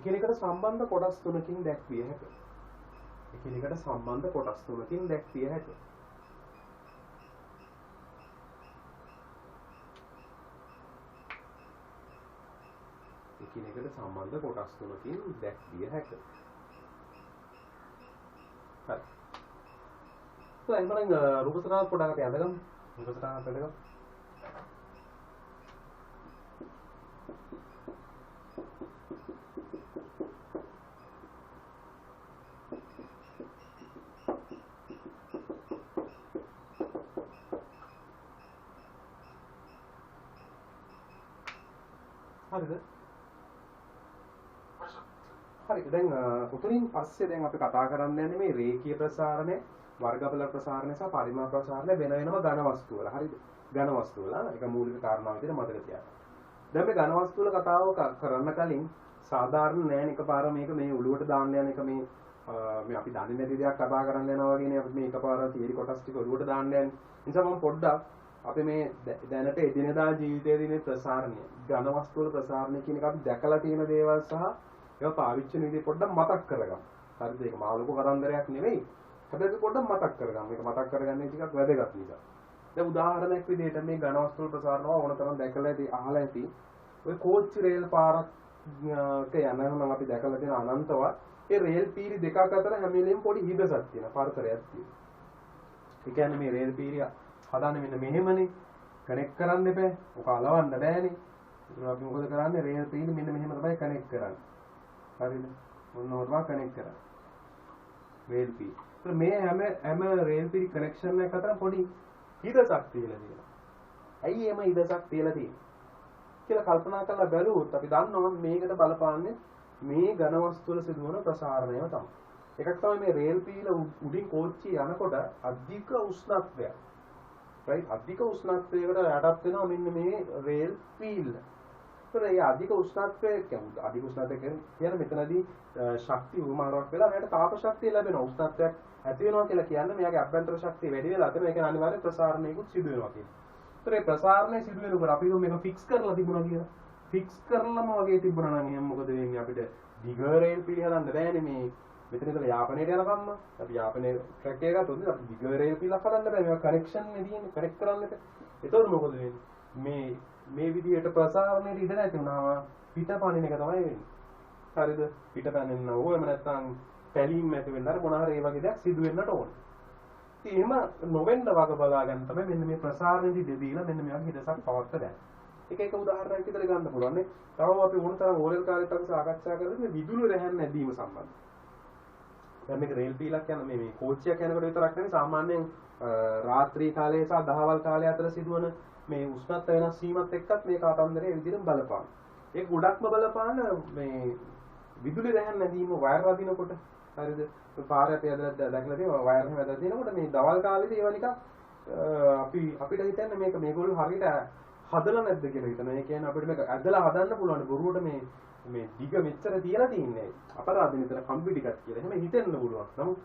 එකිනෙකට සම්බන්ධ කොටස් තුනකින් දැක්විය හැකිය. එකිනෙකට සම්බන්ධ කොටස් තුනකින් දැක්විය හැකිය. එකිනෙකට සම්බන්ධ කොටස් තුනකින් දැක්විය හැකිය. හරි. එහෙනම් රූප සටහනක් පොඩ්ඩක් අපි අඳගමු. රූප සටහනක් අඳගමු. හරිද? හරි. දැන් උතුරින් පස්සේ දැන් අපි කතා කරන්න යන්නේ මේ රේඛීය ප්‍රසාරණය, වර්ගඵල ප්‍රසාරණය සහ පරිමාණ ප්‍රසාරණය වෙන වෙනම ඝන වස්තු වල. හරිද? ඝන වස්තු වල ඒක මූලික කාරණාව විදිහට මතක තියාගන්න. දැන් මේ ඝන වස්තු වල කතාව කරන්න කලින් සාධාරණ නෑ එකපාර මේක මේ ඔළුවට දාන්න යන එක මේ අපි දන්නේ නැති දෙයක් කතා කරන්න යනවා වගේනේ අපි මේ එකපාර තියරි කොටස් ටික ඔළුවට දාන්න යන්නේ. නිසා මම පොඩ්ඩක් අපි මේ දැනට එදිනෙදා ජීවිතයේදී මේ ප්‍රසාරණය ඝන වස්තු වල ප්‍රසාරණය කියන එක අපි දැකලා තියෙන දේවල් සහ ඒවා පාවිච්චි කරන විදිහ පොඩ්ඩක් මතක් කරගන්න. හරිද? ඒක මාළුකෝ කතන්දරයක් නෙවෙයි. හැබැයි පොඩ්ඩක් මතක් කරගන්න. මේක මතක් කරගන්නේ ටිකක් වැදගත් නිසා. දැන් උදාහරණයක් විදිහට මේ ඝන වස්තු වල ප්‍රසාරණව ඕනතරම් දැකලා ඇති අහලා ඇති. ඔය කෝච්චි රේල් පාරක් යනනම් අපි දැකලා තියෙන අනන්තවත් ඒ රේල් පීරි දෙකක් අතර හැම වෙලෙම පොඩි හිදසක් තියෙනවා. පරතරයක් තියෙනවා. ඒ කියන්නේ මේ රේල් පීරිය හදාන්නේ මෙන්න මෙහෙමනේ. කනෙක්ට් කරන්න එපා. ඔක අලවන්න බෑනේ. ඒක අපි මොකද කරන්නේ? රේල් පීරි මෙන්න මෙහෙම තමයි කනෙක්ට් කරන්නේ. හරිද? මොන හොරවා කනෙක්ට් කරන්නේ. රේල් පීරි. ඒත් මේ හැම රේල් පීරි කනෙක්ෂන් එකක් අතර පොඩි හිදසක් තියලා තියෙනවා. ඇයි එම හිදසක් තියලා තියෙන්නේ? කියලා කල්පනා කරලා බැලුවොත් අපි දන්නවා මේකට බලපාන්නේ මේ ඝන වස්තු වල සිදුවන ප්‍රසාරණයම තමයි. එකක් තමයි මේ රේල් පීල උඩින් කෝච්චිය යනකොට අධික උෂ්ණත්වයක්. right අධික උෂ්ණත්වයකට යටත් වෙනවා මෙන්න මේ රේල් පීල්. ඒතර මේ අධික උෂ්ණත්වය කියන්නේ අධික උෂ්ණත්වය කියන්නේ මෙතනදී ශක්තිය උමාරාවක් වෙලා මෙයාට තාප ශක්තිය ලැබෙනවා. උෂ්ණත්වයක් ඇති වෙනවා කියලා කියන්නේ මෙයාගේ අභ්‍යන්තර ශක්තිය වැඩි වෙලා අතන ඒක අනිවාර්ය ප්‍රසාරණයකුත් සිදු වෙනවා කියන්නේ. ඒතර මේ ප්‍රසාරණය සිදු වෙනකොට අපි මේක ෆික්ස් කරලා තිබුණා කියලා. ෆික්ස් කරලම වගේ තිබුණා නම් එහෙනම් මොකද වෙන්නේ අපිට දිග රේල් පීලි හදන්න බෑනේ මේ මෙතන ඉඳලා යාපනයට යනකම්ම අපි යාපනයේ ට්‍රැක් එක ගත්තොත් අපි දිග රේල් පීලක් හදන්න බෑ මේවා කනෙක්ෂන් නේ තියෙන්නේ කනෙක්ට් කරන්නට. ඒතකොට මොකද වෙන්නේ මේ විදිහට ප්‍රසාරණයට ඉඳ නැති වුණාම පිටපණින එක තමයි වෙන්නේ. හරිද? පිටපණින්න ඕන එහෙම නැත්නම් පැලීම් ඇති වෙන්න අර මොන හරි ඒ වගේ දෙයක් සිදු වෙන්නට ඕනේ. ඉතින් එහෙම නොවෙන්න වග බලා ගන්න තමයි මෙන්න මේ ප්‍රසාරණෙදි දෙදීලා මෙන්න මේ වගේ හිතසක් පවත්ත දැන්. එක උදාහරණයක් විතර ගන්න පුළුවන් නේ. තවම අපි ඕන තරම් ඕරල් කාලෙත් අපි සාකච්ඡා කරලා මේ විදුලි රැහැන් නැදීම සම්බන්ධ. දැන් මේක රේල් පීලක් යන මේ කෝච්චියක් යනකොට විතරක් නෙවෙයි සාමාන්‍යයෙන් රාත්‍රී කාලයේ සහ දහවල් කාලය අතර සිදුවන මේ උෂ්ණත්ව වෙනස් වීමත් එක්කත් මේ කාතන්දරයේ විදිහටම බලපාන. ඒක ගොඩක්ම බලපාන මේ විදුලි රැහැන් නැදීම වයර් වදිනකොට හරිද? පාරේ අපි ඇදලා දැකලා තියෙනවා වයර් හැම ඇදලා තියෙනකොට මේ දවල් කාලේදී ඒවා නිකන් අපිට හිතන්නේ මේගොල්ලෝ හරියට හදලා නැද්ද කියලා හිතනවා. ඒ කියන්නේ අපිට මේක ඇදලා හදන්න පුළුවන්. බොරුවට මේ දිග මෙච්චර තියලා තින්නේ. අපරාධ විතර කම්බි ටිකක් කියලා. එහෙම හිතෙන්න පුළුවන්. නමුත්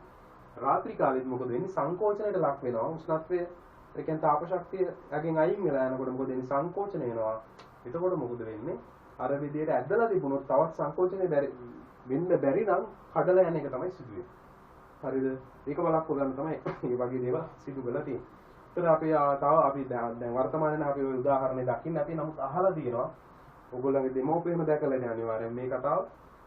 රාත්‍රී කාලෙත් මොකද වෙන්නේ? සංකෝචනයට ලක් වෙනවා. උෂ්ණත්වය ඒ කියන්නේ තාප ශක්තිය යකින් අයින් වෙලා යනකොට මොකද වෙන්නේ? සංකෝචන වෙනවා. එතකොට මොකද වෙන්නේ? අර විදියට ඇදලා තිබුණොත් තවත් සංකෝචනය වෙන්න බැරි නම් කඩලා යන එක තමයි සිදුවෙන්නේ. හරිද? ඒක බලක් ගන්න තමයි මේ වගේ දේවල් සිදු වෙලා තියෙන්නේ. ඒතර අපි තව අපි දැන් වර්තමානයේ අපි ওই උදාහරණේ දකින්න අපි නමුත් අහලා තියෙනවා. ඔයගොල්ලන්ගේ දෙමෝපියම දැකලා ඉන්නේ අනිවාර්යෙන් මේ කතාව.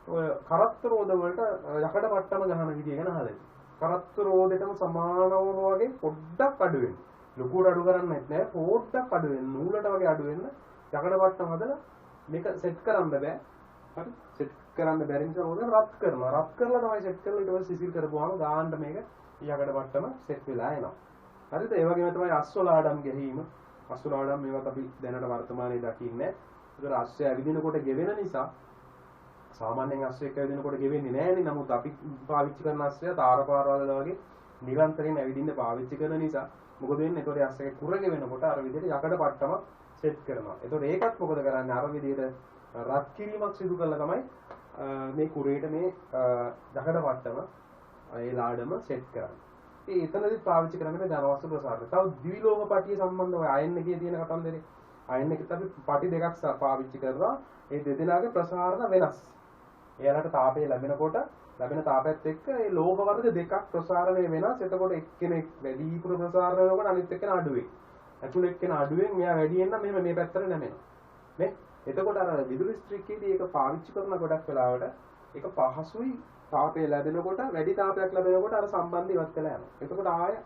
ඔය කරත්ත රෝද වලට යකඩ මට්ටම ගහන විදිය ගැන අහලා තියෙනවා. කරත්ත රෝදෙටම සමානවම වගේ පොඩ්ඩක් අඩු වෙන්න. ලොකුවට අඩු කරන්නත් නෑ පොඩ්ඩක් අඩු වෙන්න. නූලට වගේ අඩු වෙන්න යකඩ මට්ටම හදලා මේක සෙට් කරන්න බෑ. හරි? සෙට් කරන්න බැරි නිසා ඕක රත් කරනවා. රත් කරලා තමයි සෙට් කරලා ඊට පස්සේ සිසිල් කරපුවාම ගාන්න මේක යකඩ මට්ටම සෙට් වෙලා එනවා. හරිද? ඒ වගේම තමයි අස්වල ආඩම් ගැහිම. අස්වල ආඩම් මේවත් අපි දැනට වර්තමානයේ දකින්නේ. ඒතර අස්සය ඇවිදිනකොට ගෙවෙන නිසා සාමාන්‍යයෙන් අස්සයක් ඇවිදිනකොට ගෙවෙන්නේ නැහැනේ. නමුත් අපි පාවිච්චි කරන අස්සය තාරපාරවල වගේ නිරන්තරයෙන් ඇවිදින්න පාවිච්චි කරන නිසා මොකද වෙන්නේ? ඒතකොට අස්සයේ කුර ගෙවෙනකොට අර විදිහට යකඩ මට්ටම සෙට් කරනවා. ඒතකොට ඒකත් මොකද කරන්නේ? අර විදිහට රත් කිරීමක් සිදු කළා තමයි මේ කුරේට මේ යකඩ මට්ටම ඒ ලාඩම සෙට් කරන්නේ. ඉතින් එතනදී පාවිච්චි කරන්නේ ධනවස්තු ප්‍රසාරණය. තව ද්විලෝහ පටිය සම්බන්ධව අයන් එකේ තියෙන කතන්දරේ. අයන් එකෙත් අපි පටි දෙකක් පාවිච්චි කරනවා. ඒ දෙදෙනාගේ ප්‍රසාරණ වෙනස්. එයාලට තාපය ලැබෙනකොට ලැබෙන තාපයත් එක්ක ඒ ලෝහ වර්ග දෙකක් ප්‍රසාරණය වෙනස්. එතකොට එක්කෙනෙක් වැඩිපුර ප්‍රසාරණය වෙනකොට අනිත් එක්කෙනා අඩු වෙයි. අතුල එක්කෙනා අඩුවෙන් මෙයා වැඩියෙන් නම් මෙහෙම මේ පැත්තට නැමෙනවා. නේ? එතකොට අර විදුලි ස්ත්‍රික්කේදී ඒක පාවිච්චි කරන ගොඩක් වෙලාවට ඒක පහසුයි තාපය ලැබෙනකොට වැඩි තාපයක් ලැබෙනකොට අර සම්බන්ධය ඉවත් වෙලා යනවා. එතකොට ආය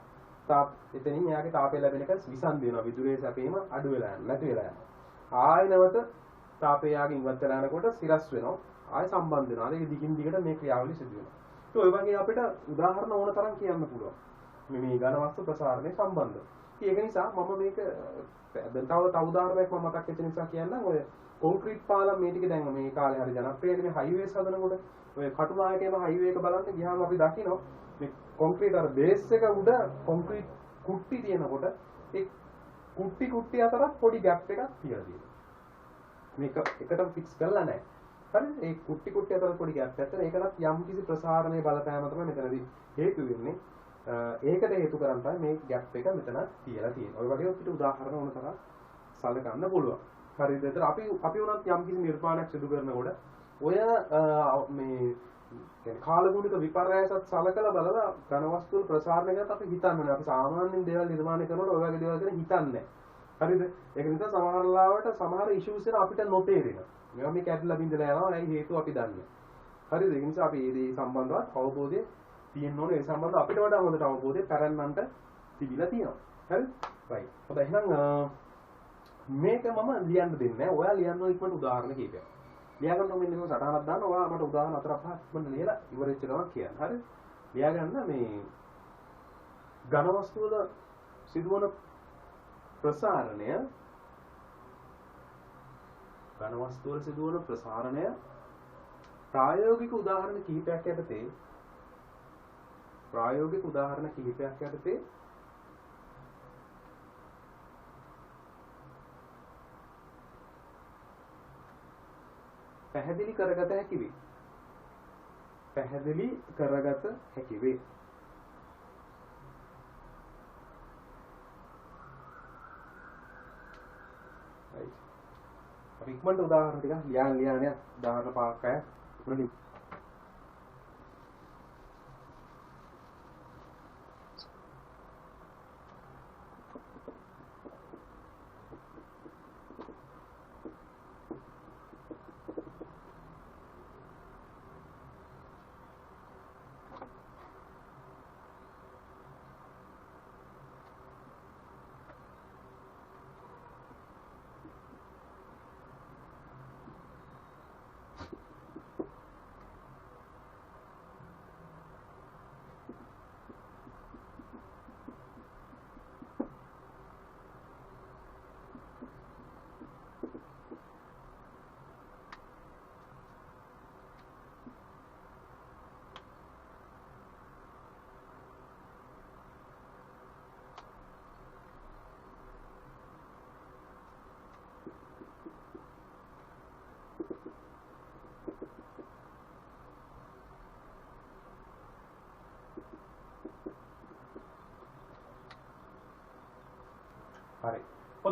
එතනින් එයාගේ තාපය ලැබෙන එක විසන්දි වෙනවා. විදුලියේ සැපීම අඩු වෙලා යනවා. නැති වෙලා යනවා. ආය නැවත තාපය යාගෙන් ඉවත් වෙලා යනකොට සිරස් වෙනවා. ආය සම්බන්ධ වෙනවා. ඒක දිගින් දිගට මේ ක්‍රියාවලිය සිදු වෙනවා. ඒ ඔය වගේ අපිට උදාහරණ ඕන තරම් කියන්න පුළුවන්. මේ ඝනවස්තු ප්‍රසාරණය සම්බන්ධව. ඒක නිසා මම මේක දැන් තව උදාහරණයක් මම මතක් වෙච්ච නිසා කියන්නම්. ඔය කොන්ක්‍රීට් පාලම් මේ ටික දැන් මේ කාලේ හරි ජනප්‍රියනේ. මේ හයිවේස් හදනකොට ඔය කටුනායකේම හයිවේ එක බලන්න ගියාම අපි දකිනවා මේ කොන්ක්‍රීට් අර බේස් එක උඩ කොන්ක්‍රීට් කුට්ටි තියෙනකොට ඒ කුට්ටි අතර පොඩි ગેප් එකක් තියලා තියෙනවා. මේක එකටම ෆික්ස් කරලා නැහැ. හරිද? ඒ කුට්ටි අතර පොඩි ગેප් එකක් තියෙනවා. ඒකලත් යම් කිසි ප්‍රසාරණයේ බලපෑම තමයි මෙතනදී හේතු වෙන්නේ. ඒකට හේතු කරන් තමයි මේ ગેප් එක මෙතන තියලා තියෙන්නේ. ඔය වගේ අපිට උදාහරණ ඕන තරම් සලකන්න පුළුවන්. හරිද? ඒතර අපි උනත් යම් කිසි නිර්මාණයක් සිදු කරනකොට ඔය මේ කියන්නේ කාලගුණික විපර්යාසත් සලකලා බලලා ඝනවස්තු වල ප්‍රසාරණය කරත් අපි හිතන්නේ අපි සාමාන්‍යයෙන් දේවල් නිර්මාණය කරනකොට ඔය වගේ දේවල් ගැන හිතන්නේ නැහැ. හරිද? ඒක නිසා සමහර ලාවට සමහර ඉෂුස් එක අපිට නොතේරෙනවා. මේවා මේ කැඩලා බින්දලා යනවා. ඒ හේතුව අපි දන්නේ. හරිද? ඒ නිසා අපි මේ දේ සම්බන්ධව අවබෝධය තියෙන්න ඕනේ. ඒ සම්බන්ධව අපිට වඩා හොඳට අවබෝධය පැරණන්නන්ට තිබිලා තියෙනවා. හරිද? right. හොඳයි. එහෙනම් මේක මම ලියන්න දෙන්නේ නැහැ. ඔයා ලියන්න ඕන ඉක්මනට උදාහරණ කීපයක්. ලියාගන්න මෙන්න මේ සටහනක් දාන්න. ඔයා මට උදාහරණ 4-5ක් ඉක්මනට ලියලා ඉවරෙච්ච ගමන් කියන්න. හරිද? ලියාගන්න මේ ඝනවස්තු වල සිදුවන ප්‍රසාරණය ඝනවස්තු වල සිදුවන ප්‍රසාරණය ප්‍රායෝගික උදාහරණ කිහිපයක් යටතේ පැහැදිලි කරගත හැකි වේ. right. අපි ඉක්මනට උදාහරණ ටික ලියන්න උදාහරණ පහක් අය ඉක්මනට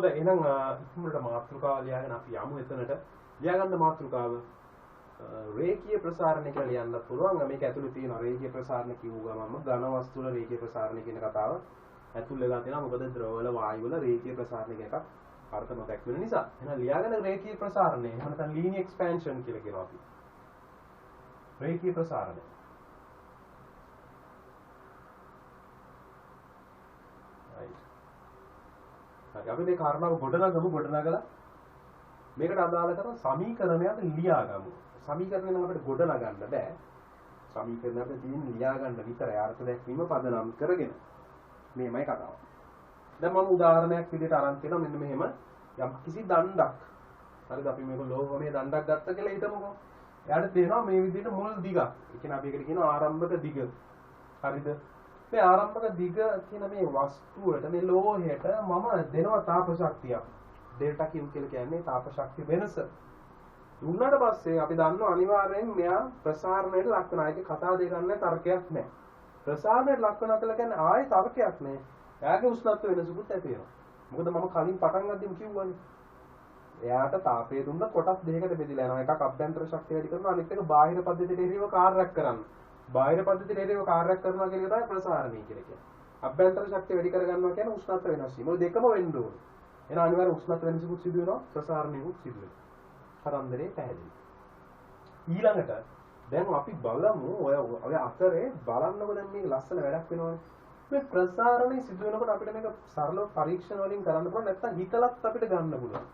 හොඳයි එහෙනම් ඉක්මනට මාතෘකාව ලියාගෙන අපි යමු එතනට. ලියාගන්න මාතෘකාව රේඛීය ප්‍රසාරණය කියලා ලියන්න පුළුවන්. මේක ඇතුලේ තියෙන රේඛීය ප්‍රසාරණ කියු ගමන්ම ඝන වස්තු වල රේඛීය ප්‍රසාරණය කියන කතාව ඇතුල් වෙලා තියෙනවා. මොකද ද්‍රව වල වායු වල රේඛීය ප්‍රසාරණය කියන එකක් අර්ථ නොදැක් වෙන නිසා. එහෙනම් ලියාගෙන රේඛීය ප්‍රසාරණය. එහෙම නැත්නම් ලීනියර් එක්ස්පැන්ෂන් කියලා කියනවා අපි. රේඛීය ප්‍රසාරණය. right. අපි මේ කාරණාව ගොඩනගලා මේකට අදාළ කරන සමීකරණයක් ලියා ගමු. සමීකරණය නම් අපිට ගොඩනගන්න බෑ. සමීකරණ අපිට තියෙන ලියා ගන්න විතරයි අර්ථ දැක්වීම පදනම් කරගෙන. මේමයි කතාව. දැන් මම උදාහරණයක් විදිහට අරන් තියෙනවා මෙන්න මෙහෙම යම් කිසි දණ්ඩක්. හරිද අපි මේක ලෝහමය දණ්ඩක් ගත්ත කියලා හිතමුකෝ. එයාට තියෙනවා මේ විදිහට මුල් දිගක්. ඒ කියන්නේ අපි ඒකට කියනවා ආරම්භක දිග. හරිද? මේ ආරම්භක දිග කියන මේ වස්තුවට මේ ලෝහයට මම දෙනවා තාප ශක්තියක්. ඩෙල්ටා Q කියලා කියන්නේ තාප ශක්තිය වෙනස. දුන්නාට පස්සේ අපි දන්නවා අනිවාර්යයෙන් මෙයා ප්‍රසාරණයට ලක් වෙනවා. ඒක කතා දෙක ගන්න තර්කයක් නැහැ. ප්‍රසාරණයට ලක් වෙනවා කියලා කියන්නේ ආයේ තර්කයක් නැහැ. එයාගේ උෂ්ණත්ව වෙනසකුත් ඇති වෙනවා. මොකද මම කලින් පටන් ගද්දිම කිව්වනේ. එයාට තාපය දුන්න කොටස් දෙකකට බෙදලා යනවා. එකක් අභ්‍යන්තර ශක්තිය වැඩි කරනවා අනිත් එක බාහිර පද්ධතියට එරෙහිව කාර්යයක් කරනවා. බාහිර පද්ධතියට එරෙහිව කාර්යයක් කරනවා කියන එක තමයි ප්‍රසාරණය කියලා කියන්නේ. අභ්‍යන්තර ශක්තිය වැඩි කර ගන්නවා කියන්නේ උෂ්ණත්ව වෙනස් වීම. ඔය දෙකම වෙන්න ඕනේ. එහෙනම් අනිවාර්ය උෂ්ණත්ව වෙනසකුත් සිදු වෙනවා ප්‍රසාරණයකුත් සිදු වෙනවා. හරන්දරේ පැහැදිලි. ඊළඟට දැන් අපි බලමු ඔය අතරේ බලන්නකො දැන් මේක ලස්සන වැඩක් වෙනවනේ. මේ ප්‍රසාරණය සිදු වෙනකොට අපිට මේක සරලව පරීක්ෂණ වලින් කරන්න පුළුවන් නැත්නම් හිතලත් අපිට ගන්න පුළුවන්.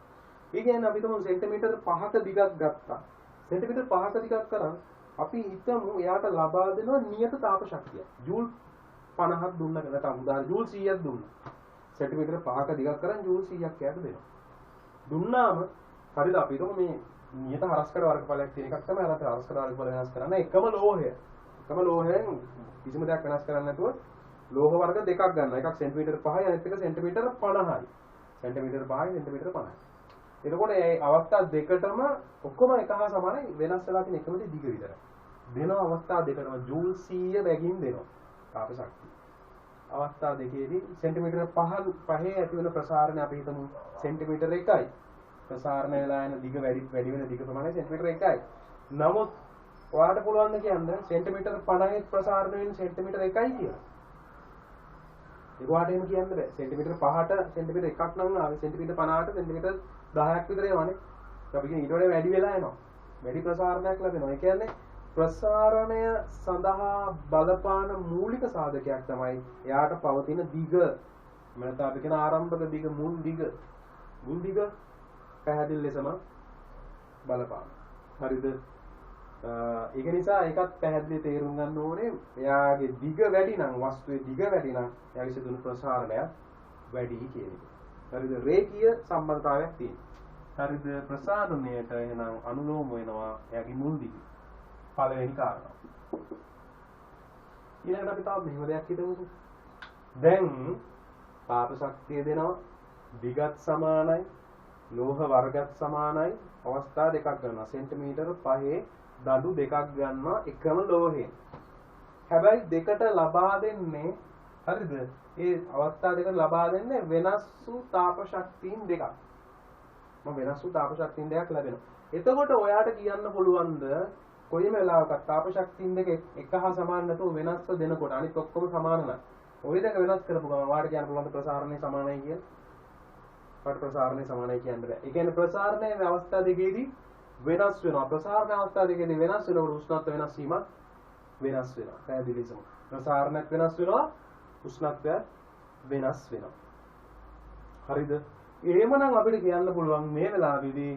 ඒ කියන්නේ අපි තුමු සෙන්ටිමීටර් 5ක දිගක් ගත්තා. සෙන්ටිමීටර් 5ක දිගක් කරන් අපි හිතමු එයාට ලබා දෙනවා නියත තාප ශක්තිය. ජූල් 50ක් දුන්නා කියලා නැත්නම් උදාහරණ ජූල් 100ක් දුන්නා. සෙන්ටිමීටර් 5ක දිගක් කරන් ජූල් 100ක් එයාට දෙනවා. දුන්නාම හරිද අපි හිතමු මේ නියත හරස්කඩ වර්ගඵලයක් තියෙන එකක් තමයි අර හරස්කඩ වර්ගඵල වෙනස් කරන්නේ එකම ලෝහය. එකම ලෝහයෙන් කිසිම දෙයක් වෙනස් කරන්නේ නැතුව ලෝහ වර්ග දෙකක් ගන්නවා. එකක් සෙන්ටිමීටර් 5යි අනිත් එක සෙන්ටිමීටර් 50යි. සෙන්ටිමීටර් 5යි සෙන්ටිමීටර් 50යි. එතකොට මේ අවස්ථා දෙකටම ඔක්කොම එක හා සමානයි වෙනස් වෙලා තියෙන එකම දිග විතරයි. දෙන අවස්ථා දෙකටම ජූල් 100 බැගින් දෙනවා. තාප ශක්තිය. අවස්ථා දෙකේදී සෙන්ටිමීටර් 5 ඇති වෙන ප්‍රසාරණය අපි හිතමු සෙන්ටිමීටර් 1යි. ප්‍රසාරණය වෙලා යන දිග වැඩි වෙන දිග ප්‍රමාණය සෙන්ටිමීටර් 1යි. නමුත් ඔයාලට පුළුවන් ද කියන්නේ සෙන්ටිමීටර් 50 ප්‍රසාරණය වෙන සෙන්ටිමීටර් 1යි කියලා. ඒකට එහෙම කියන්න බෑ. සෙන්ටිමීටර් 5ට සෙන්ටිමීටර් 1ක් නම් ආවේ සෙන්ටිමීටර් 50ට සෙන්ටිමීටර් 10ක් විතර එවනේ. අපි කියන ඊට වඩා වැඩි වෙලා යනවා. වැඩි ප්‍රසාරණයක් ලැබෙනවා. ඒ කියන්නේ ප්‍රසාරණය සඳහා බලපාන මූලික සාධකයක් තමයි එයාට පවතින දිග. මනස අපි කියන ආරම්භක දිග මුල් දිග. මුල් දිග පැහැදිලි ලෙසම බලපාන. හරිද? ඒක නිසා ඒකත් පැහැදිලි තේරුම් ගන්න ඕනේ. එයාගේ දිග වැඩි නම් වස්තුවේ දිග වැඩි නම් එයාගේ සිදුවන ප්‍රසාරණය වැඩි කියන එක. හරිද? රේඛීය සම්බන්ධතාවයක් තියෙනවා. හරිද? ප්‍රසාරණයට එහෙනම් අනුලෝම වෙනවා එයාගේ මුල් දිග. පළවෙනි කාරණා. ඊළඟට අපි තව මෙහෙම දෙයක් හිතමුකෝ. දැන් තාප ශක්තිය දෙනවා. දිගත් සමානයි. ලෝහ වර්ගත් සමානයි. අවස්ථා දෙකක් ගන්නවා. සෙන්ටිමීටර් 5 දඩු දෙකක් ගන්නවා එකම ලෝහයෙන්. හැබැයි දෙකට ලබා දෙන්නේ හරිද? ඒ අවස්ථා දෙකට ලබා දෙන්නේ වෙනස් වූ තාප ශක්තියින් දෙකක්. වෙනස් වූ තාප ශක්තියින් දෙකක් ලැබෙනවා. එතකොට ඔයාට කියන්න පුළුවන්ද කොයිම වෙලාවක තාප ශක්තියින් දෙක එක හා සමාන නැතුව වෙනස්ව දෙනකොට අනිත් ඔක්කොම සමාන නැහැ. ওই දෙක වෙනස් කරපු ගමන් ඔයාට කියන්න පුළුවන් ප්‍රසාරණය සමානයි කියලා. ඔයාට ප්‍රසාරණය සමානයි කියන්න බෑ. ඒ කියන්නේ ප්‍රසාරණයේ අවස්ථා දෙකේදී වෙනස් වෙනවා. ප්‍රසාරණ අවස්ථා දෙකේදී වෙනස් වෙනකොට උෂ්ණත්ව වෙනස් වීමක් වෙනස් වෙනවා. පැහැදිලිසම. ප්‍රසාරණයක් වෙනස් වෙනවා. උෂ්ණත්වය වෙනස් වෙනවා. හරිද? එහෙමනම් අපිට කියන්න පුළුවන් මේ වෙලාවේදී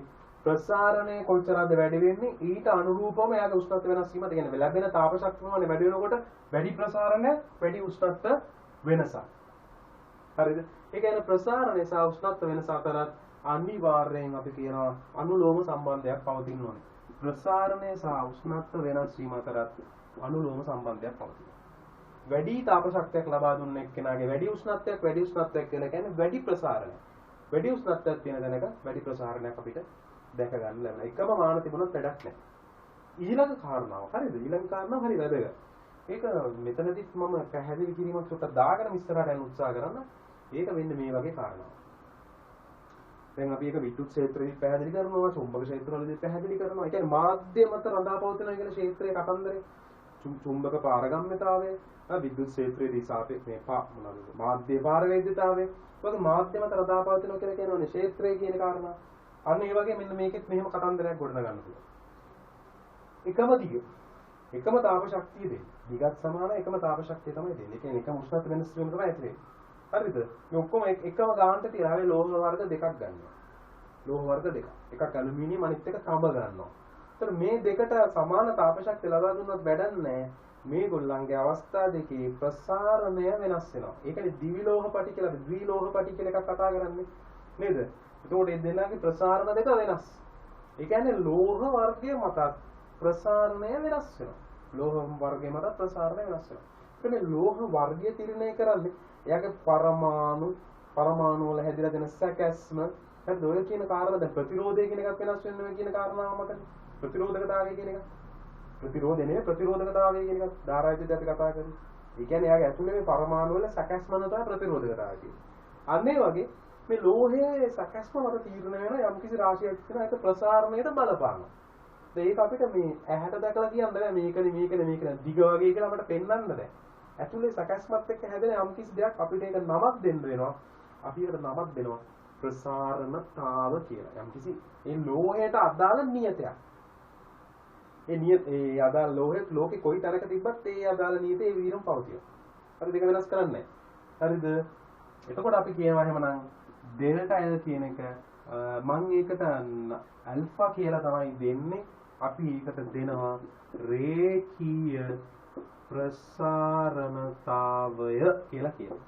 ප්‍රසාරණය කොච්චරද වැඩි වෙන්නේ ඊට අනුරූපවම එයාගේ උෂ්ණත්ව වෙනස් වීම. ඒ කියන්නේ ලැබෙන තාප ශක්තිය ප්‍රමාණය වැඩි වෙනකොට වැඩි ප්‍රසාරණය වැඩි උෂ්ණත්ව වෙනසක්. හරිද? ඒ කියන්නේ ප්‍රසාරණය සහ උෂ්ණත්ව වෙනස අතර අනිවාර්යයෙන් අපි කියනවා අනුලෝම සම්බන්ධයක් පවතින්න ඕනේ. ප්‍රසාරණය සහ උෂ්ණත්ව වෙනස් වීම අතර අනුලෝම සම්බන්ධයක් පවතිනවා. වැඩි තාප ශක්තියක් ලබා දුන්න එක්කෙනාගේ වැඩි උෂ්ණත්වයක් කියලා කියන්නේ වැඩි ප්‍රසාරණයක්. වැඩි උෂ්ණත්වයක් තියෙන තැනක වැඩි ප්‍රසාරණයක් අපිට දැක ගන්න ලැබෙනවා. එකම මාන තිබුණොත් වැඩක් නැහැ. ඊළඟ කාරණාව හරිද? ඊළඟ කාරණාව හරි වැදගත්. ඒක මෙතනදිත් මම පැහැදිලි කිරීමක් සුට්ට දාගෙන ඉස්සරහට යන්න උත්සාහ කරන්න. ඒක වෙන්නේ මේ වගේ කාරණාවක්. දැන් අපි ඒක විද්‍යුත් ක්ෂේත්‍රෙදි පැහැදිලි කරනවා, චුම්බක ක්ෂේත්‍රවලදී පැහැදිලි කරනවා. ඒ කියන්නේ මාධ්‍ය මත රඳාපවතින කියන ක්ෂේත්‍රයේ කතන්දරේ චුම්බක පාරගම්‍යතාවය, විද්‍යුත් ක්ෂේත්‍රයේදී සාපේක්ෂ මොනවාද මාධ්‍ය පාරවේද්‍යතාවය වගේ මාධ්‍ය මත රඳාපවතිනවා කියලා කියනවනේ ක්ෂේත්‍රය කියන කාරණා. අන්න ඒ වගේ මෙන්න මේකෙත් මෙහෙම කතන්දරයක් ගොඩනගන්න පුළුවන්. එකම දිග එකම තාප ශක්තිය දෙන්නේ. දිගත් සමාන එකම තාප ශක්තිය තමයි දෙන්නේ. ඒ කියන්නේ එකම උෂ්ණත්ව වෙනස් වීම තමයි ඇති වෙන්නේ. හරිද? මේ ඔක්කොම එකම ගානට තියලා ආවේ ලෝහ වර්ග දෙකක් ගන්නවා. ලෝහ වර්ග දෙකක්. එකක් ඇලුමිනියම් අනිත් එක තඹ ගන්නවා. ඒතර මේ දෙකට සමාන තාප ශක්තිය ලබා දුන්නොත් වැඩන්නේ මේගොල්ලන්ගේ අවස්ථා දෙකේ ප්‍රසාරණය වෙනස් වෙනවා. ඒකනේ දිවි ලෝහ පටි කියලා ද්වි ලෝහ පටි කියලා එකක් කතා කරන්නේ. නේද? එතකොට මේ දෙන්නාගේ ප්‍රසාරණ දෙක වෙනස්. ඒ කියන්නේ ලෝහ වර්ගයේ මත ප්‍රසාරණය වෙනස් වෙනවා. ලෝහ වර්ගයේ මත ප්‍රසාරණය වෙනස් වෙනවා. එතන ලෝහ වර්ගය තීරණය කරන්නේ එයාගේ පරමාණු වල හැදිලා දෙන සැකැස්ම. හරිද? ඔය කියන කාරණා දැන් ප්‍රතිරෝධය කියන එකක් වෙනස් වෙනවා කියන කාරණාව මතකද? ප්‍රතිරෝධකතාවය කියන එක. ප්‍රතිරෝධය නෙවෙයි ප්‍රතිරෝධකතාවය කියන එක ධාරාවිද්‍යාවට අපි කතා කරන්නේ. ඒ කියන්නේ එයාගේ ඇතුලේ මේ පරමාණු වල සැකැස්ම තමයි ප්‍රතිරෝධකතාවය කියන්නේ. අන්න ඒ වගේ මේ ලෝහයේ සැකැස්ම මත තීරණය වෙන යම්කිසි රාශියක් තියෙනවා ඒක ප්‍රසාරණයට බලපානවා. ඒක අපිට මේ ඇහැට දැකලා කියන්න බෑ මේකනේ දිග වගේ කියලා අපිට පෙන්වන්න බෑ. ඇතුලේ සැකැස්මත් එක්ක හැදෙන යම්කිසි දෙයක් අපිට ඒක නමක් දෙන්න වෙනවා. අපි ඒකට නමක් දෙනවා ප්‍රසාරණතාව කියලා. යම්කිසි ඒ ලෝහයට අදාළ නියතයක්. ඒ අදාළ ලෝකේ කොයි තරක තිබ්බත් ඒ අදාළ නියතේ ඒ විදිහටම පවතිනවා. හරි දෙක වෙනස් කරන්නේ නැහැ. හරිද? එතකොට අපි කියනවා එහෙමනම් ඩෙල්ටා L කියන එක මම ඒකට ඇල්ෆා කියලා තමයි දෙන්නේ. අපි ඒකට දෙනවා රේඛීය ප්‍රසාරණතාවය කියලා කියනවා.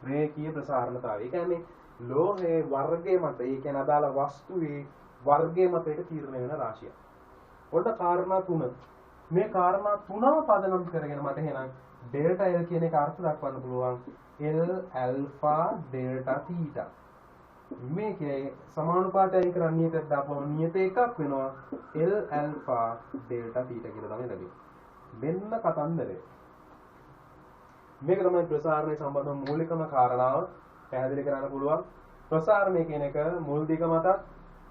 රේඛීය ප්‍රසාරණතාවය. ඒ කියන්නේ ලෝහයේ වර්ගයේ මත, ඒ කියන්නේ අදාළ වස්තුවේ වර්ගයේ මත ඒක තීරණය වෙන රාශියක්. ඔන්න කාරණා තුන. මේ කාරණා තුනම පදනම් කරගෙන මට එහෙනම් ඩෙල්ටා L කියන එක අර්ථ දක්වන්න පුළුවන්. L alpha delta theta. මේකේ සමානුපාතයෙන් කරන්නේ නියතයක් දාපුවම නියත එකක් වෙනවා. L alpha delta theta කියලා තමයි ලැබෙන්නේ. මෙන්න කතන්දරය. මේක තමයි ප්‍රසාරණය සම්බන්ධව මූලිකම කාරණාව පැහැදිලි කරන්න පුළුවන්. ප්‍රසාරණය කියන එක මුල් දිග මත,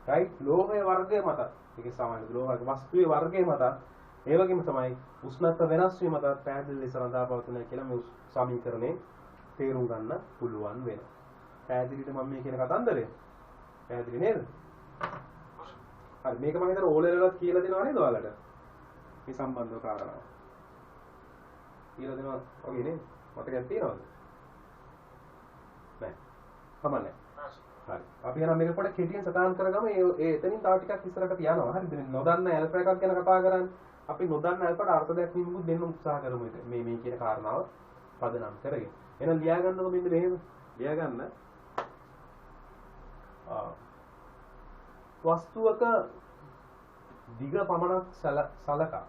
right, ලෝහයේ වර්ගය මත, ඒකේ සාමාන්‍ය ලෝහයක වස්තුවේ වර්ගය මත, ඒ වගේම තමයි උෂ්ණත්ව වෙනස් වීම මත පැහැදිලි ලෙස රඳාපවතින කියලා මේ සමීකරණේ තේරුම් ගන්න පුළුවන් වෙනවා. පැහැදිලිද මම මේ කියන කතන්දරය? පැහැදිලි නේද? හරි මේක මම හිතන ඕ ලෙවලත් කියලා දෙනවා නේද ඔයාලට? මේ සම්බන්ධව කාරණා. කියලා දෙනවා වගේ නේද? මතකයක් තියෙනවද? නෑ. කමන්නේ. හරි. අපි යනවා මේක පොඩ්ඩක් කෙටියෙන් සටහන් කරගමු. ඒ එතනින් තව ටිකක් ඉස්සරහට යනවා. හරිද? නොදන්න ඇල්ෆා එකක් ගැන කතා කරන්නේ. අපි නොදන්න ඇල්ෆාට අර්ථ දැක්වීමකුත් දෙන්න උත්සාහ කරමු. මේ කියන කාරණාව පදනම් කරගෙන. එහෙනම් ලියා ගන්නකො මෙන්න මෙහෙම. ලියා ගන්න. වස්තුවක දිග පමණක් සලකා.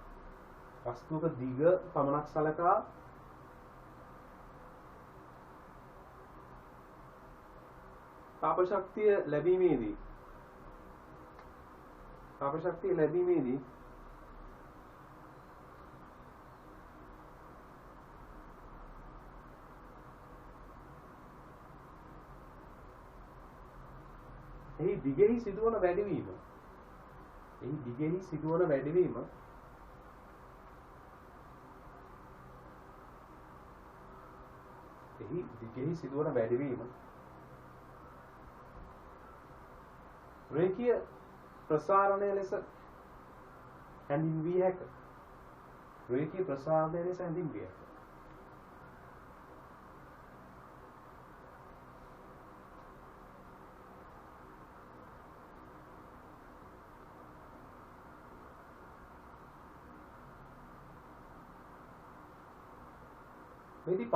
වස්තුවක දිග පමණක් සලකා තාප ශක්තිය ලැබීමේදී එහි දිගෙහි සිදුවන වැඩිවීම රේඛීය ප්‍රසාරණය ලෙස හැඳින්විය හැක. මේදී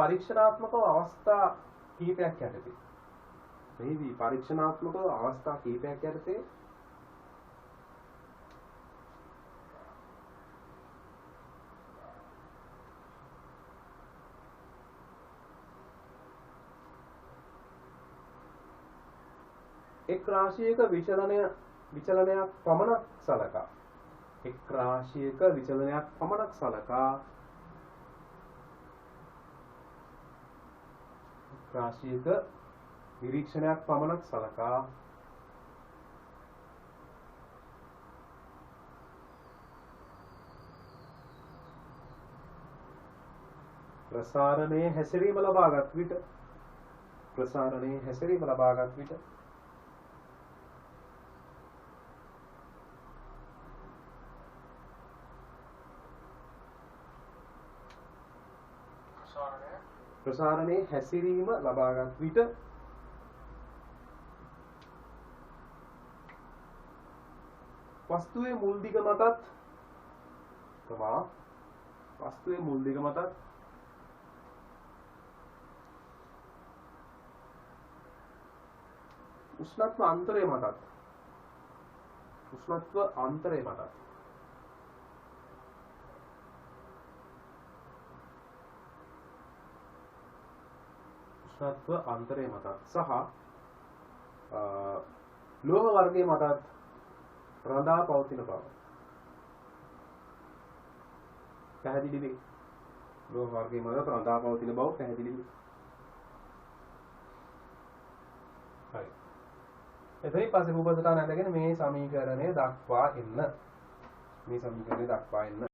පරීක්ෂණාත්මකව අවස්ථා කීපයක් යටතේ එක් රාශියක විචලනයක් පමණක් සලකා රාශියක නිරීක්ෂණයක් පමණක් සලකා ප්‍රසාරණයේ හැසිරීම ලබාගත් විට ප්‍රසාරණයේ හැසිරීම ලබාගත් විට ප්‍රසාරණයේ හැසිරීම ලබාගත් විට වස්තුවේ මුල් දිග මතත් වස්තුවේ මුල් දිග මතත් උෂ්ණත්ව අන්තරය මතත් උෂ්ණත්ව අන්තරය මතත් උෂ්ණත්ව අන්තරය මතත් සහ ලෝහ වර්ගයේ මතත් රඳා පවතින බව පැහැදිලිද? ලෝහ වර්ගයේ මතත් රඳා පවතින බව පැහැදිලිද? හරි. එතනින් පස්සේ රූප සටහන ඇඳගෙන මේ සමීකරණය දක්වා එන්න.